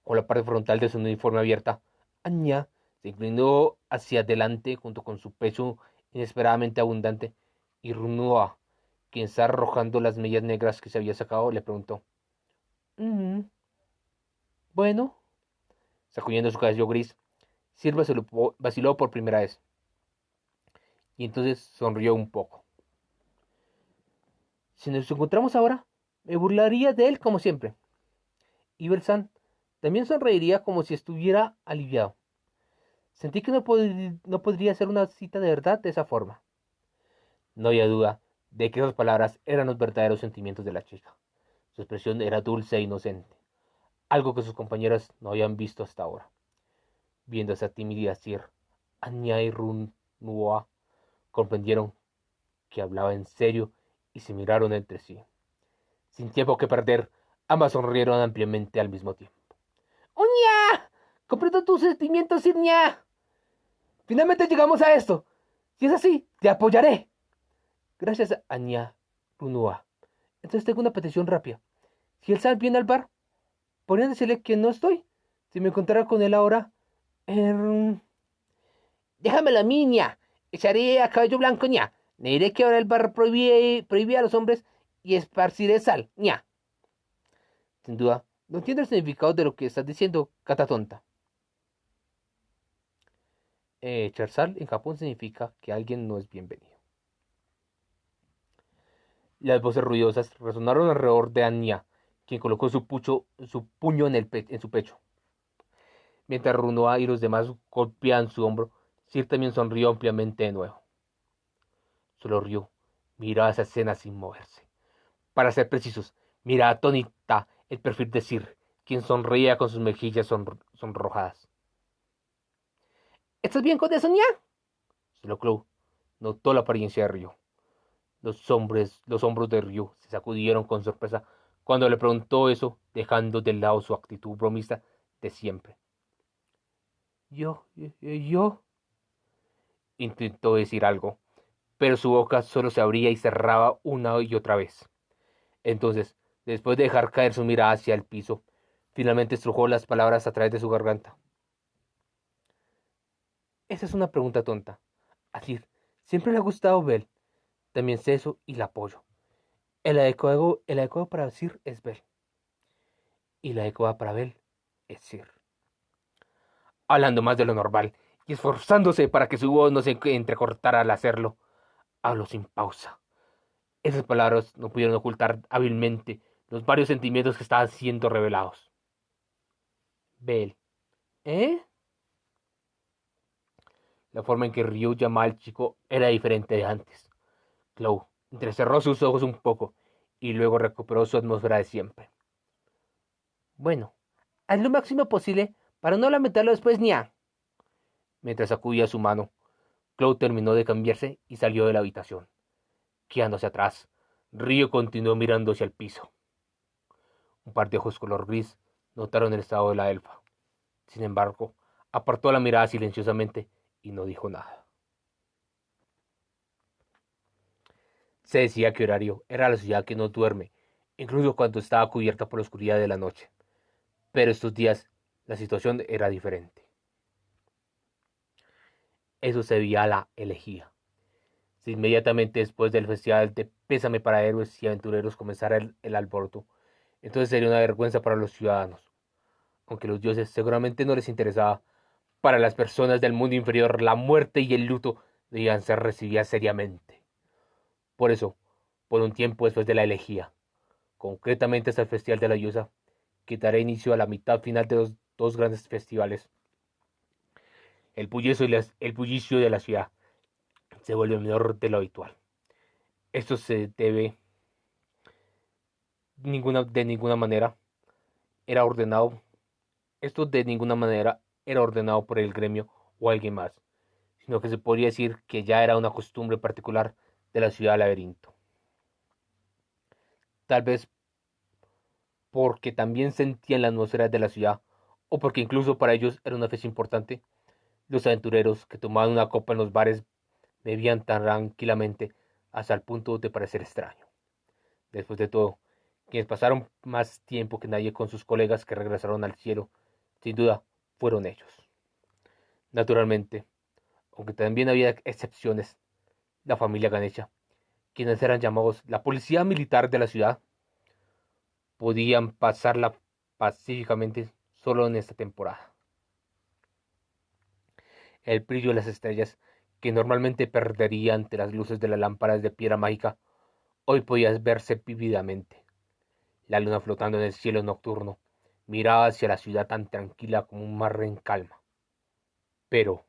Con la parte frontal de su uniforme abierta, Anya se inclinó hacia adelante junto con su pecho inesperadamente abundante y Runoa, quien estaba arrojando las medias negras que se había sacado, le preguntó: Bueno, sacudiendo su cabello gris, Silva se lo vaciló por primera vez y entonces sonrió un poco. Si nos encontramos ahora, me burlaría de él como siempre. Ibersan también sonreiría como si estuviera aliviado. Sentí que no podría ser una cita de verdad de esa forma. No había duda de que esas palabras eran los verdaderos sentimientos de la chica. Su expresión era dulce e inocente, algo que sus compañeras no habían visto hasta ahora. Viendo esa timidez, Sir, Anya y Runua comprendieron que hablaba en serio y se miraron entre sí. Sin tiempo que perder, ambas sonrieron ampliamente al mismo tiempo. ¡Uña! ¡Comprendo tus sentimientos, Sirña! Finalmente llegamos a esto. Si es así, te apoyaré. Gracias, Anya Runua. Entonces tengo una petición rápida. Si él sale bien al bar, ¿podrían decirle que no estoy? Si me encontrara con él ahora... Er... Déjamelo a mí, ña. Echaré a cabello blanco, ña. Le diré que ahora el bar prohíbe a los hombres y esparciré sal, ña. Sin duda, no entiendo el significado de lo que estás diciendo, cata tonta. Echar sal en Japón significa que alguien no es bienvenido. Las voces ruidosas resonaron alrededor de Anya, quien colocó su puño en su pecho. Mientras Runoa y los demás golpeaban su hombro, Sir también sonrió ampliamente de nuevo. Solo rió, miraba esa escena sin moverse. Para ser precisos, miraba atónita el perfil de Sir, quien sonreía con sus mejillas sonrojadas. ¿Estás bien con eso, ña? Solo Chloe notó la apariencia de Ryu. Los hombros de Ryu se sacudieron con sorpresa cuando le preguntó eso, dejando de lado su actitud bromista de siempre. Yo, intentó decir algo, pero su boca solo se abría y cerraba una y otra vez. Entonces, después de dejar caer su mirada hacia el piso, finalmente estrujó las palabras a través de su garganta. Esa es una pregunta tonta. Así, siempre le ha gustado Bell. También sé eso y la apoyo. El adecuado para decir es Bell. Y la adecuada para Bell es Sir. Hablando más de lo normal y esforzándose para que su voz no se entrecortara al hacerlo, habló sin pausa. Esas palabras no pudieron ocultar hábilmente los varios sentimientos que estaban siendo revelados. Bell. ¿Eh? La forma en que Ryu llamaba al chico era diferente de antes. Chloe entrecerró sus ojos un poco y luego recuperó su atmósfera de siempre. Bueno, haz lo máximo posible para no lamentarlo después, Nia. Mientras sacudía su mano, Chloe terminó de cambiarse y salió de la habitación. Quedándose atrás, Ryu continuó mirando hacia el piso. Un par de ojos color gris notaron el estado de la elfa. Sin embargo, apartó la mirada silenciosamente y no dijo nada. Se decía que Horario era la ciudad que no duerme, incluso cuando estaba cubierta por la oscuridad de la noche. Pero estos días la situación era diferente. Eso se debía a la elegía. Si inmediatamente después del festival de Pésame para Héroes y Aventureros comenzara el alboroto, entonces sería una vergüenza para los ciudadanos. Aunque a los dioses seguramente no les interesaba, para las personas del mundo inferior la muerte y el luto debían ser recibidas seriamente. Por eso, por un tiempo después de la elegía, concretamente hasta el Festival de la Diosa, que dará inicio a la mitad final de los dos grandes festivales, el bullicio de la ciudad se vuelve menor de lo habitual. Esto se debe de ninguna manera era ordenado. Esto de ninguna manera era ordenado por el gremio o alguien más, sino que se podría decir que ya era una costumbre particular de la ciudad laberinto. Tal vez porque también sentían la atmósfera de la ciudad, o porque incluso para ellos era una fecha importante, los aventureros que tomaban una copa en los bares bebían tan tranquilamente hasta el punto de parecer extraño. Después de todo, quienes pasaron más tiempo que nadie con sus colegas que regresaron al cielo, sin duda, fueron ellos. Naturalmente, aunque también había excepciones, la familia Ganesha, quienes eran llamados la policía militar de la ciudad, podían pasarla pacíficamente solo en esta temporada. El brillo de las estrellas, que normalmente perdería ante las luces de las lámparas de piedra mágica, hoy podía verse vívidamente. La luna flotando en el cielo nocturno miraba hacia la ciudad tan tranquila como un mar en calma. Pero...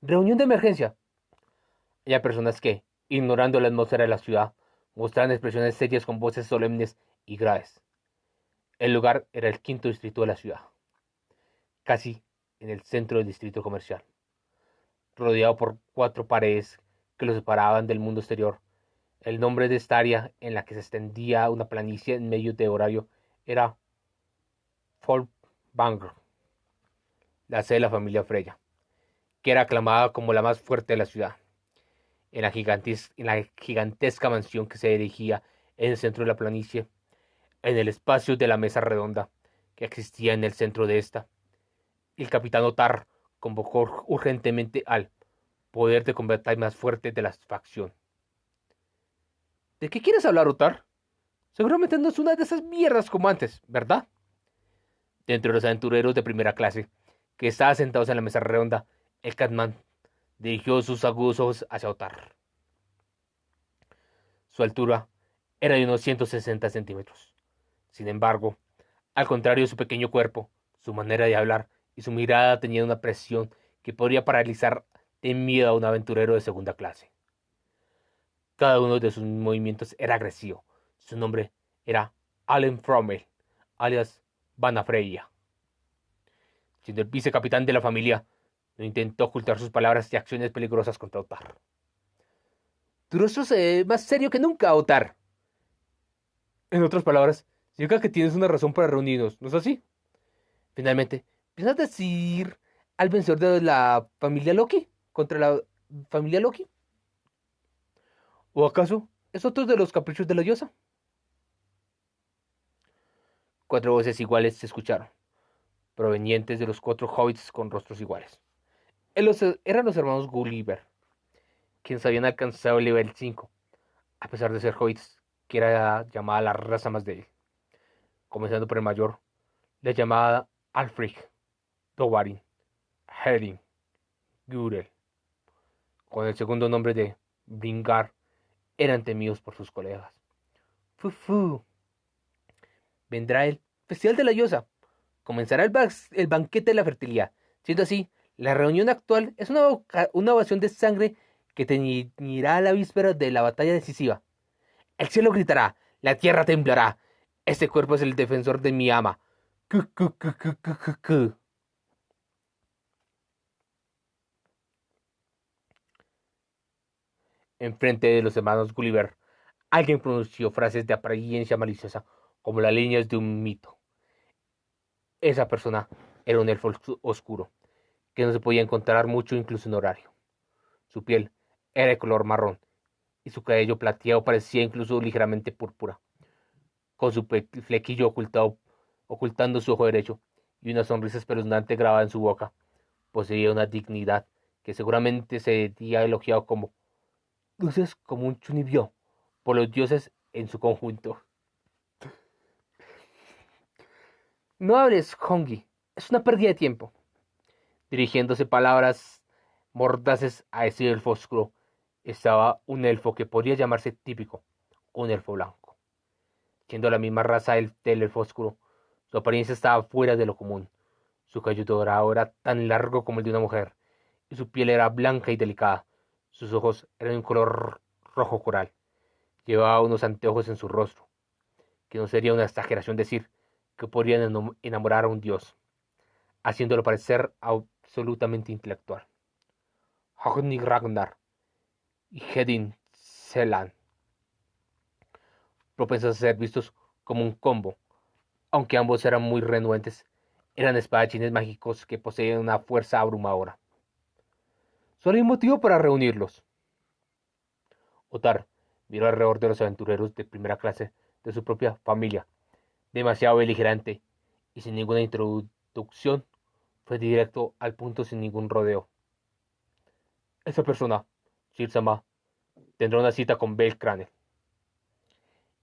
reunión de emergencia. Había personas que, ignorando la atmósfera de la ciudad, mostraban expresiones serias con voces solemnes y graves. El lugar era el quinto distrito de la ciudad, casi en el centro del distrito comercial, rodeado por 4 paredes que lo separaban del mundo exterior. El nombre de esta área en la que se extendía una planicie en medio de horario era Folkvanger, la sede de la familia Freya, que era aclamada como la más fuerte de la ciudad. En la gigantesca mansión que se erigía en el centro de la planicie, en el espacio de la mesa redonda que existía en el centro de esta, el capitán Otar convocó urgentemente al poder de combate más fuerte de la facción. ¿De qué quieres hablar, Otar? Seguramente no es una de esas mierdas como antes, ¿verdad? Dentro de los aventureros de primera clase, que estaban sentados en la mesa redonda, el Catman dirigió sus agudos ojos hacia Otar. Su altura era de unos 160 centímetros. Sin embargo, al contrario de su pequeño cuerpo, su manera de hablar y su mirada tenían una presión que podría paralizar de miedo a un aventurero de segunda clase. Cada uno de sus movimientos era agresivo. Su nombre era Allen Frommel, alias Vanafreya. Siendo el vicecapitán de la familia, no intentó ocultar sus palabras y acciones peligrosas contra Otar. Tu rostro se ve más serio que nunca, Otar, En otras palabras, significa que tienes una razón para reunirnos, ¿no es así? Finalmente, ¿piensas decir al vencedor de la familia Loki contra la familia Loki? ¿O acaso es otro de los caprichos de la diosa? Cuatro voces iguales se escucharon, provenientes de los cuatro hobbits con rostros iguales. Eran los hermanos Gulliver, quienes habían alcanzado el nivel 5, a pesar de ser hobbits, que era llamada la raza más débil. Comenzando por el mayor, la llamada Alfric, Tovarin, Herding, Gurel, con el segundo nombre de Bringar, eran temidos por sus colegas. Fufu, vendrá el Festival de la Diosa. Comenzará el banquete de la fertilidad. Siendo así, la reunión actual es una ovación de sangre que teñirá la víspera de la batalla decisiva. El cielo gritará, la tierra temblará. Este cuerpo es el defensor de mi ama. Cu, cu, cu, cu, cu, cu, cu. Enfrente de los hermanos Gulliver, alguien pronunció frases de apariencia maliciosa, como las líneas de un mito. Esa persona era un elfo oscuro, que no se podía encontrar mucho incluso en horario. Su piel era de color marrón, y su cabello plateado parecía incluso ligeramente púrpura, con su flequillo ocultando su ojo derecho, y una sonrisa espeluznante grabada en su boca. Poseía una dignidad que seguramente se había elogiado como luces como un chunibyo por los dioses en su conjunto. No hables, Hongi, es una pérdida de tiempo. Dirigiéndose palabras mordaces a ese elfo oscuro, estaba un elfo que podría llamarse típico, un elfo blanco. Siendo la misma raza del elfo oscuro, su apariencia estaba fuera de lo común. Su cabello dorado era tan largo como el de una mujer, y su piel era blanca y delicada. Sus ojos eran de un color rojo coral. Llevaba unos anteojos en su rostro, que no sería una exageración decir que podrían enamorar a un dios, haciéndolo parecer absolutamente intelectual. Hogni Ragnar y Hedin Selan, propensos a ser vistos como un combo, aunque ambos eran muy renuentes, eran espadachines mágicos que poseían una fuerza abrumadora. Solo hay un motivo para reunirlos. Otar miró alrededor de los aventureros de primera clase de su propia familia, demasiado beligerante y sin ninguna introducción, fue directo al punto sin ningún rodeo. Esa persona, Sir Sama, tendrá una cita con Bel Crane.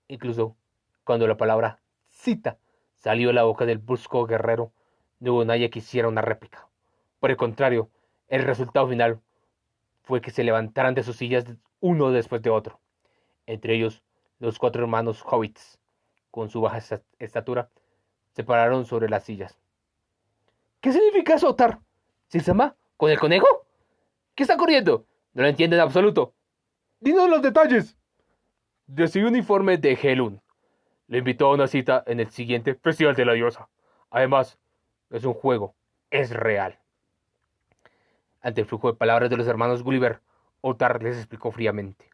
Incluso cuando la palabra cita salió de la boca del brusco guerrero, no hubo nadie que hiciera una réplica. Por el contrario, el resultado final fue que se levantaran de sus sillas uno después de otro. Entre ellos, los cuatro hermanos hobbits, con su baja estatura, se pararon sobre las sillas. ¿Qué significa eso, Otar? ¿Sisama? ¿Con el conejo? ¿Qué está ocurriendo? No lo entiendo en absoluto. Dinos los detalles. Recibió un informe de Helun. Le invitó a una cita en el siguiente Festival de la Diosa. Además, es un juego. Es real. Ante el flujo de palabras de los hermanos Gulliver, Otar les explicó fríamente.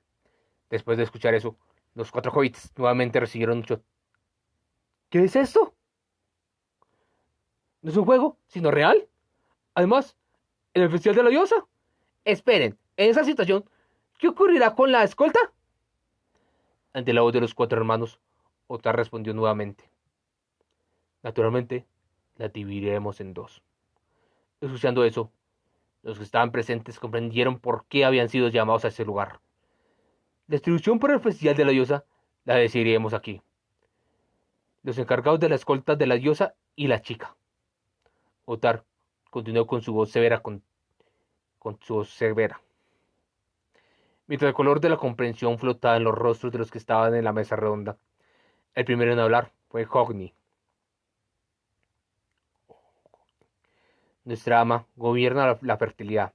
Después de escuchar eso, los cuatro hobbits nuevamente recibieron un shot. ¿Qué es esto? No es un juego, sino real. Además, en el Festival de la Diosa. Esperen, en esa situación, ¿qué ocurrirá con la escolta? Ante la voz de los cuatro hermanos, Otar respondió nuevamente. Naturalmente, la dividiremos en dos. Escuchando eso, los que estaban presentes comprendieron por qué habían sido llamados a ese lugar. La distribución para el Festival de la Diosa la decidiremos aquí. Los encargados de la escolta de la diosa y la chica. Otar continuó con su voz severa, con su voz severa, mientras el color de la comprensión flotaba en los rostros de los que estaban en la mesa redonda. El primero en hablar fue Hogni. Nuestra ama gobierna la fertilidad.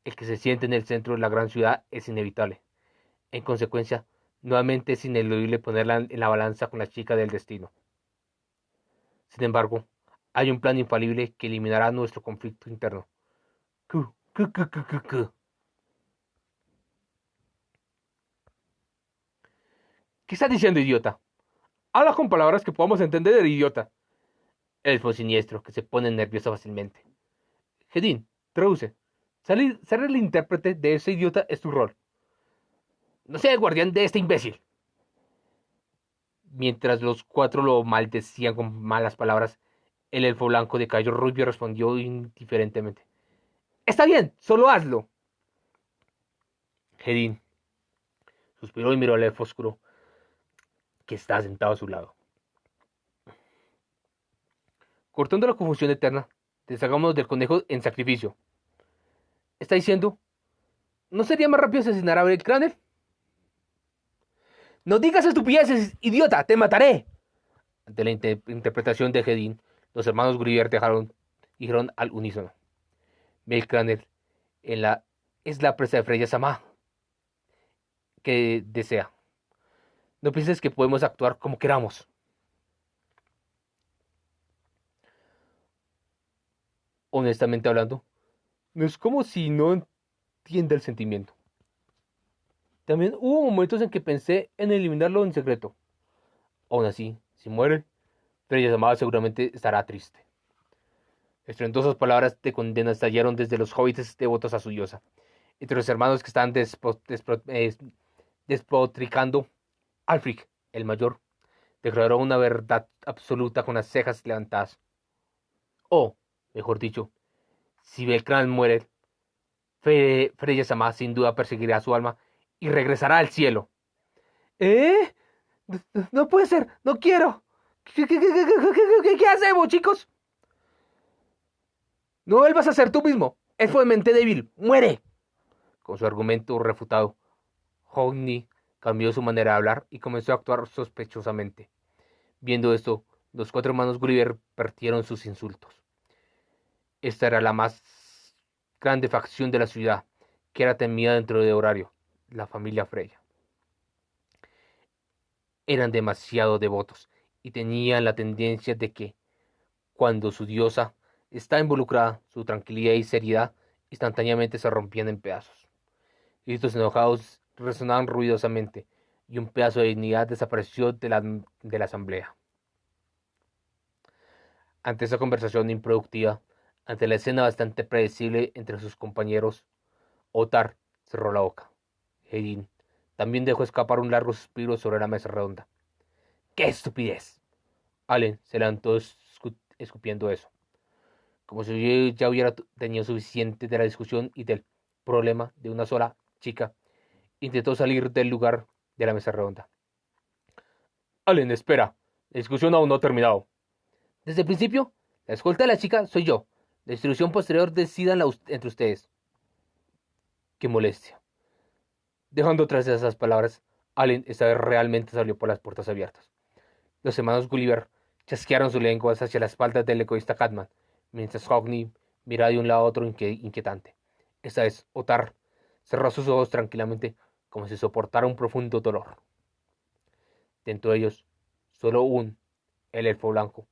El que se siente en el centro de la gran ciudad es inevitable. En consecuencia, nuevamente es ineludible ponerla en la balanza con la chica del destino. Sin embargo, hay un plan infalible que eliminará nuestro conflicto interno. Q, Q, Q, Q, Q, Q. ¿Qué estás diciendo, idiota? Habla con palabras que podamos entender, idiota. Elfo siniestro, que se pone nervioso fácilmente. Hedin, traduce. Ser el intérprete de ese idiota es tu rol. No sea el guardián de este imbécil. Mientras los cuatro lo maldecían con malas palabras, el elfo blanco de cabello rubio respondió indiferentemente. Está bien, solo hazlo. Hedin suspiró y miró al elfo oscuro que estaba sentado a su lado. Cortando la confusión eterna, deshagamos del conejo en sacrificio. ¿Está diciendo? ¿No sería más rápido asesinar a Abel Cranel? No digas estupideces, idiota, te mataré. Ante la interpretación de Hedin, los hermanos Gulliver dijeron al unísono. Abel Cranel es la presa de Freya Sama que desea. No pienses que podemos actuar como queramos. Honestamente hablando, no es como si no entienda el sentimiento. También hubo momentos en que pensé en eliminarlo en secreto. Aún así, si muere, Freya Sama seguramente estará triste. Estruendosas palabras de condena estallaron desde los hobbits devotos a su diosa. Entre los hermanos que estaban despotricando, Alfric, el mayor, declaró una verdad absoluta con las cejas levantadas. O, mejor dicho, si Belcrán muere, Freya Sama sin duda perseguirá su alma y regresará al cielo. ¿Eh? No puede ser, no quiero. ¿Qué hacemos, chicos? No vuelvas a ser tú mismo. Es fue mente débil. ¡Muere! Con su argumento refutado, Hogni cambió su manera de hablar y comenzó a actuar sospechosamente. Viendo esto, los cuatro hermanos Gulliver partieron sus insultos. Esta era la más grande facción de la ciudad, que era temida dentro de Horario, la familia Freya. Eran demasiado devotos y tenían la tendencia de que, cuando su diosa está involucrada, su tranquilidad y seriedad instantáneamente se rompían en pedazos. Gritos enojados resonaban ruidosamente y un pedazo de dignidad desapareció de la asamblea. Ante esa conversación improductiva, ante la escena bastante predecible entre sus compañeros, Otar cerró la boca. Hedin también dejó escapar un largo suspiro sobre la mesa redonda. ¡Qué estupidez! Allen se levantó escupiendo eso, como si ya hubiera tenido suficiente de la discusión y del problema de una sola chica. Intentó salir del lugar de la mesa redonda. Allen, espera. La discusión aún no ha terminado. Desde el principio, la escolta de la chica soy yo. La distribución posterior decidanla entre ustedes. Qué molestia. Dejando atrás esas palabras, Allen esta vez realmente salió por las puertas abiertas. Los hermanos Gulliver chasquearon sus lenguas hacia la espalda del egoísta Catman, mientras Hogni miraba de un lado a otro inquietante. Esta vez, Otar cerró sus ojos tranquilamente, como si soportara un profundo dolor. Dentro de ellos, solo el elfo blanco,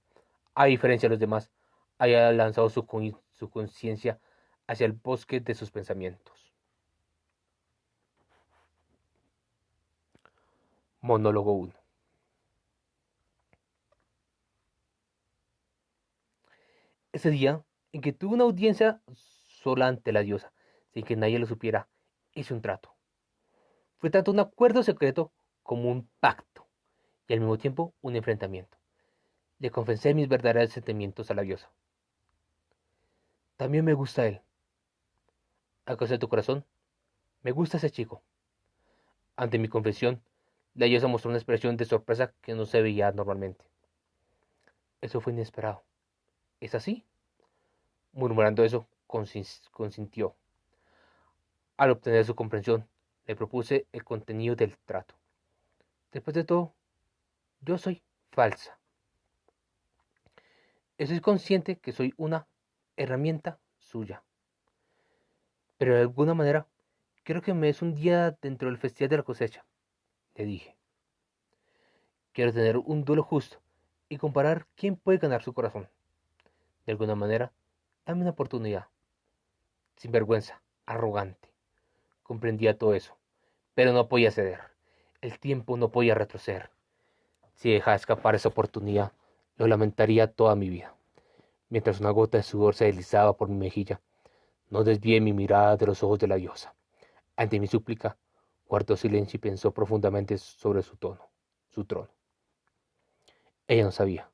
a diferencia de los demás, había lanzado su conciencia hacia el bosque de sus pensamientos. Monólogo 1. Ese día, en que tuve una audiencia sola ante la diosa, sin que nadie lo supiera, hice un trato. Fue tanto un acuerdo secreto como un pacto, y al mismo tiempo un enfrentamiento. Le confesé mis verdaderos sentimientos a la diosa. También me gusta él. ¿A causa de tu corazón? Me gusta ese chico. Ante mi confesión, la diosa mostró una expresión de sorpresa que no se veía normalmente. Eso fue inesperado. ¿Es así? Murmurando eso, consintió. Al obtener su comprensión, le propuse el contenido del trato. Después de todo, yo soy falsa. Estoy consciente que soy una herramienta suya. Pero de alguna manera, creo que me es un día dentro del festival de la cosecha, le dije. Quiero tener un duelo justo y comparar quién puede ganar su corazón. De alguna manera, dame una oportunidad. Sin vergüenza, arrogante. Comprendía todo eso, pero no podía ceder. El tiempo no podía retroceder. Si dejaba escapar esa oportunidad, lo lamentaría toda mi vida. Mientras una gota de sudor se deslizaba por mi mejilla, no desvié mi mirada de los ojos de la diosa. Ante mi súplica, guardó silencio y pensó profundamente sobre su trono. Ella no sabía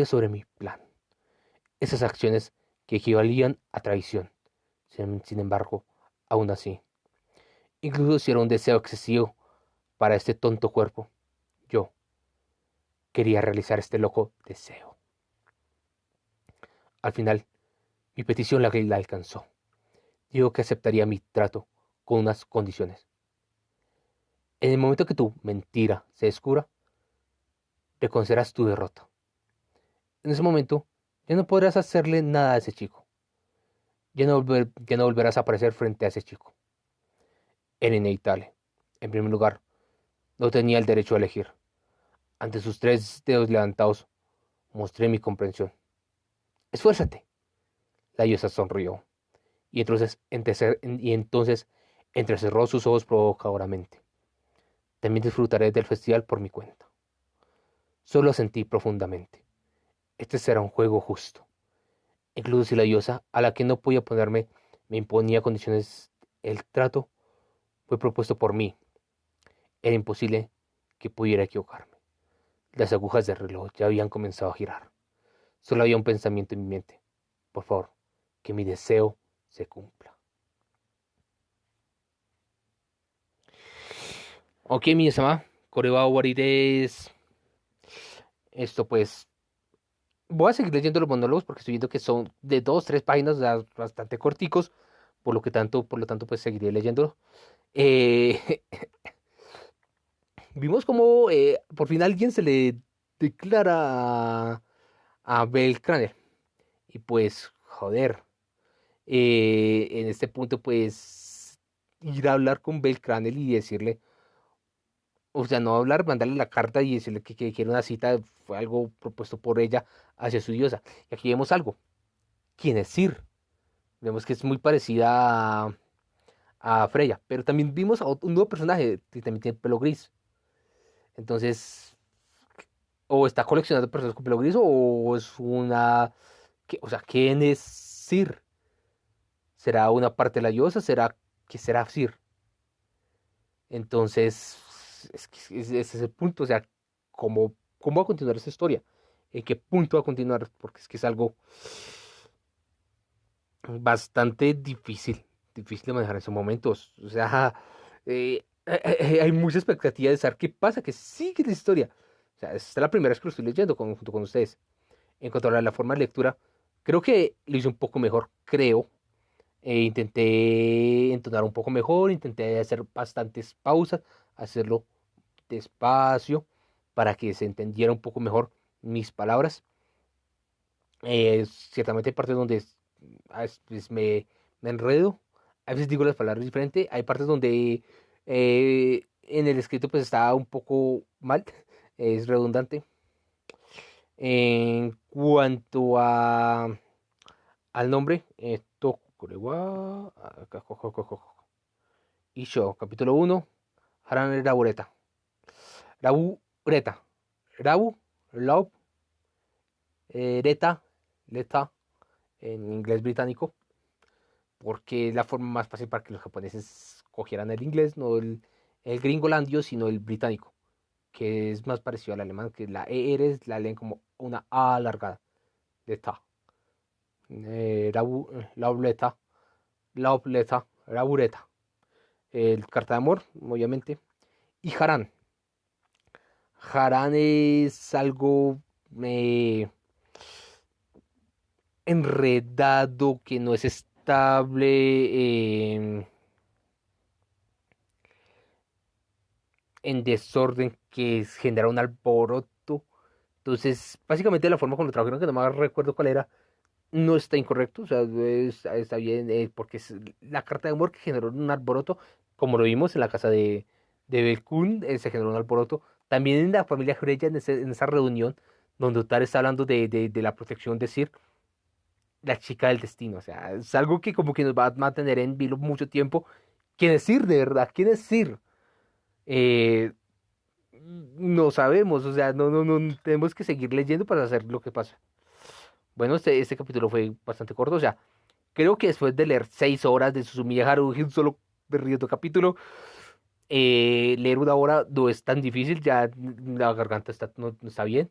sobre mi plan. Esas acciones que equivalían a traición. Sin embargo, aún así, incluso si era un deseo excesivo para este tonto cuerpo, yo quería realizar este loco deseo. Al final, mi petición la alcanzó. Dijo que aceptaría mi trato con unas condiciones. En el momento que tu mentira se descubra, reconocerás tu derrota. En ese momento, ya no podrás hacerle nada a ese chico. Ya no volverás a aparecer frente a ese chico. Era inevitable. En primer lugar, no tenía el derecho a elegir. Ante sus 3 dedos levantados, mostré mi comprensión. Esfuérzate. La diosa sonrió y entonces entrecerró sus ojos provocadoramente. También disfrutaré del festival por mi cuenta. Solo sentí profundamente. Este será un juego justo. Incluso si la diosa, a la que no podía ponerme, me imponía condiciones, el trato fue propuesto por mí. Era imposible que pudiera equivocarme. Las agujas del reloj ya habían comenzado a girar. Solo había un pensamiento en mi mente. Por favor, que mi deseo se cumpla. Ok, mi estimada, Coreba Guarides. Esto pues. Voy a seguir leyendo los monólogos porque estoy viendo que son de 2, 3 páginas, o sea, bastante corticos. Por lo tanto, pues seguiré leyéndolo. Eh, vimos como por fin alguien se le declara a Belcraner. Y pues, joder. En este punto, pues, ir a hablar con Belcraner y decirle, o sea, no hablar, mandarle la carta y decirle que quiere una cita, fue algo propuesto por ella hacia su diosa. Y aquí vemos algo. ¿Quién es Sir? Vemos que es muy parecida a Freya, pero también vimos a un nuevo personaje que también tiene pelo gris. Entonces, o está coleccionando personas con pelo gris o es una... O sea, ¿quién es Sir? ¿Será una parte de la diosa? ¿Será que será Sir? Entonces, ese es el punto. O sea, ¿cómo va a continuar esa historia? ¿En qué punto va a continuar? Porque es que es algo bastante difícil de manejar en esos momentos. O sea, hay mucha expectativa de saber qué pasa, que sigue la historia. O sea, esta es la primera vez que lo estoy leyendo junto con ustedes. En cuanto a la forma de lectura, creo que lo hice un poco mejor, creo. Intenté entonar un poco mejor, intenté hacer bastantes pausas, hacerlo despacio para que se entendiera un poco mejor mis palabras. Ciertamente hay partes donde pues, me enredo, a veces digo las palabras diferente, hay partes donde en el escrito pues está un poco mal, es redundante. En cuanto al nombre, Tokurewa Isho, capítulo 1, Haran Rabureta. Rabureta. Rabu, Love, Reta, Leta, en inglés británico, porque es la forma más fácil para que los japoneses cogieran el inglés, no el gringolandio, sino el británico, que es más parecido al alemán, que la ER la leen como una A alargada, de ta. La obleta, la bureta. El carta de amor, obviamente. Y Haran. Haran es algo enredado, que no es estable. En desorden, que genera un alboroto. Entonces, básicamente la forma como lo trabajaron, que no me recuerdo cuál era, no está incorrecto, o sea, está bien, porque es la carta de amor que generó un alboroto, como lo vimos en la casa de Belkun, se generó un alboroto. También en la familia Freya, en esa reunión, donde Utar está hablando de la protección de Sir, la chica del destino, o sea, es algo que como que nos va a mantener en vilo mucho tiempo. ¿Quién es Sir, de verdad? ¿Quién es Sir? Eh, no sabemos, o sea, no tenemos que seguir leyendo para saber lo que pasa. Bueno, este capítulo fue bastante corto, o sea, creo que después de leer 6 horas de Suzumiya Haruhi, un solo berrioto capítulo, leer una hora no es tan difícil, ya la garganta no está bien.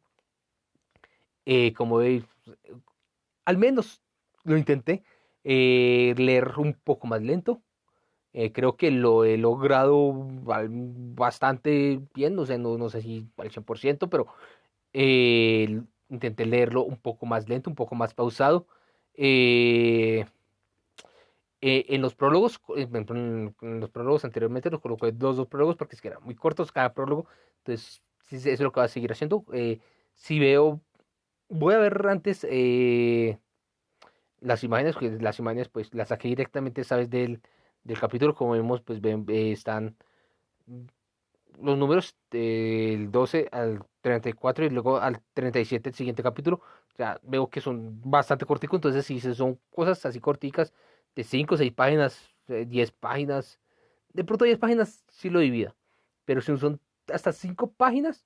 Como veis, al menos lo intenté leer un poco más lento. Creo que lo he logrado bastante bien, o sea, no sé si al 100%, pero intenté leerlo un poco más lento, un poco más pausado. Eh, en los prólogos, en los prólogos anteriormente los coloqué dos prólogos porque es que eran muy cortos cada prólogo, entonces sí, eso es lo que voy a seguir haciendo. Si veo, voy a ver antes las imágenes pues las saqué directamente, sabes, del capítulo, como vemos, pues están los números del 12 al 34 y luego al 37 el siguiente capítulo. Ya veo que son bastante corticos, entonces si son cosas así corticas de 5 6 páginas, 10 páginas, de pronto 10 páginas sí lo divida, pero si son hasta 5 páginas,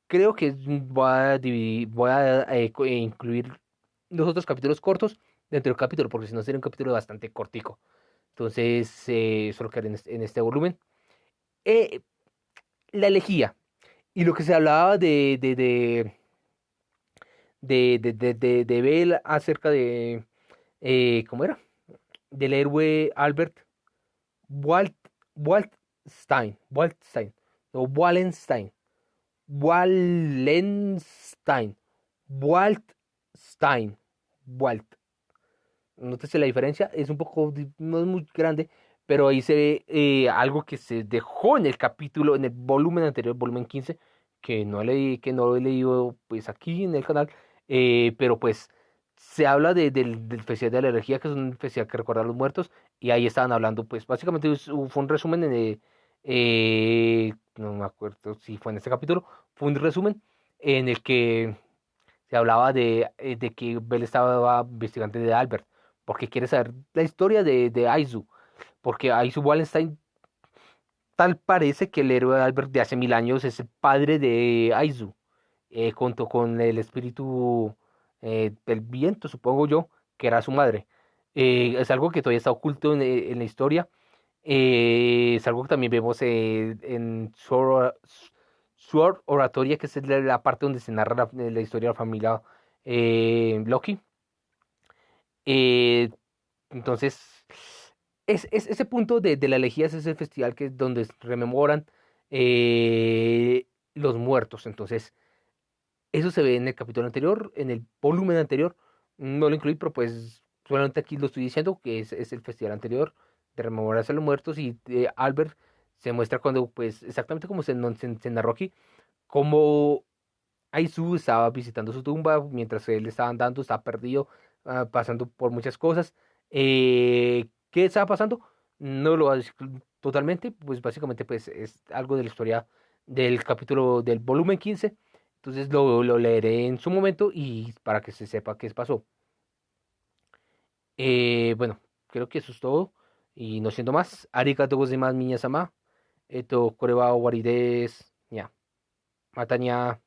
creo que voy a incluir los otros capítulos cortos dentro del capítulo, porque si no sería un capítulo bastante cortico. Entonces, solo quedaré en este volumen. Eh, la elegía. Y lo que se hablaba de Bell acerca de, ¿cómo era? Del héroe Albert Walt, Waldstein, o Wallenstein, Waldstein, Walt. Nótese la diferencia, es un poco, no es muy grande, pero ahí se ve algo que se dejó en el capítulo, en el volumen anterior, volumen 15 que no he leído pues aquí en el canal, pero pues se habla del Festival de la Energía, que es un festival que recuerda a los muertos, y ahí estaban hablando, pues básicamente fue un resumen, no me acuerdo si fue en este capítulo, fue un resumen en el que se hablaba de que Bell estaba investigando de Albert, porque quiere saber la historia de Aizu, porque Aizu Wallenstein tal parece que el héroe de Albert de hace 1000 años es el padre de Aizu, junto con el espíritu del viento, supongo yo, que era su madre. Es algo que todavía está oculto en la historia. Es algo que también vemos en Sword Oratoria, que es la parte donde se narra la historia de la familia Loki. Eh, entonces, ese punto de la elegía es ese festival que es donde rememoran los muertos. Entonces, eso se ve en el capítulo anterior, en el volumen anterior. No lo incluí, pero pues solamente aquí lo estoy diciendo, que es el festival anterior de rememorarse a los muertos. Y Albert se muestra cuando, pues, exactamente como se narró aquí, como Aizu estaba visitando su tumba mientras él estaba andando, estaba perdido, pasando por muchas cosas. ¿Qué estaba pasando? No lo voy a decir totalmente, pues básicamente pues es algo de la historia del capítulo del volumen 15. Entonces lo leeré en su momento y para que se sepa qué pasó. Bueno, creo que eso es todo. Y no siendo más, arigato gozaimasu, niña sama. Esto, koreba終わりです。にゃ。またにゃ。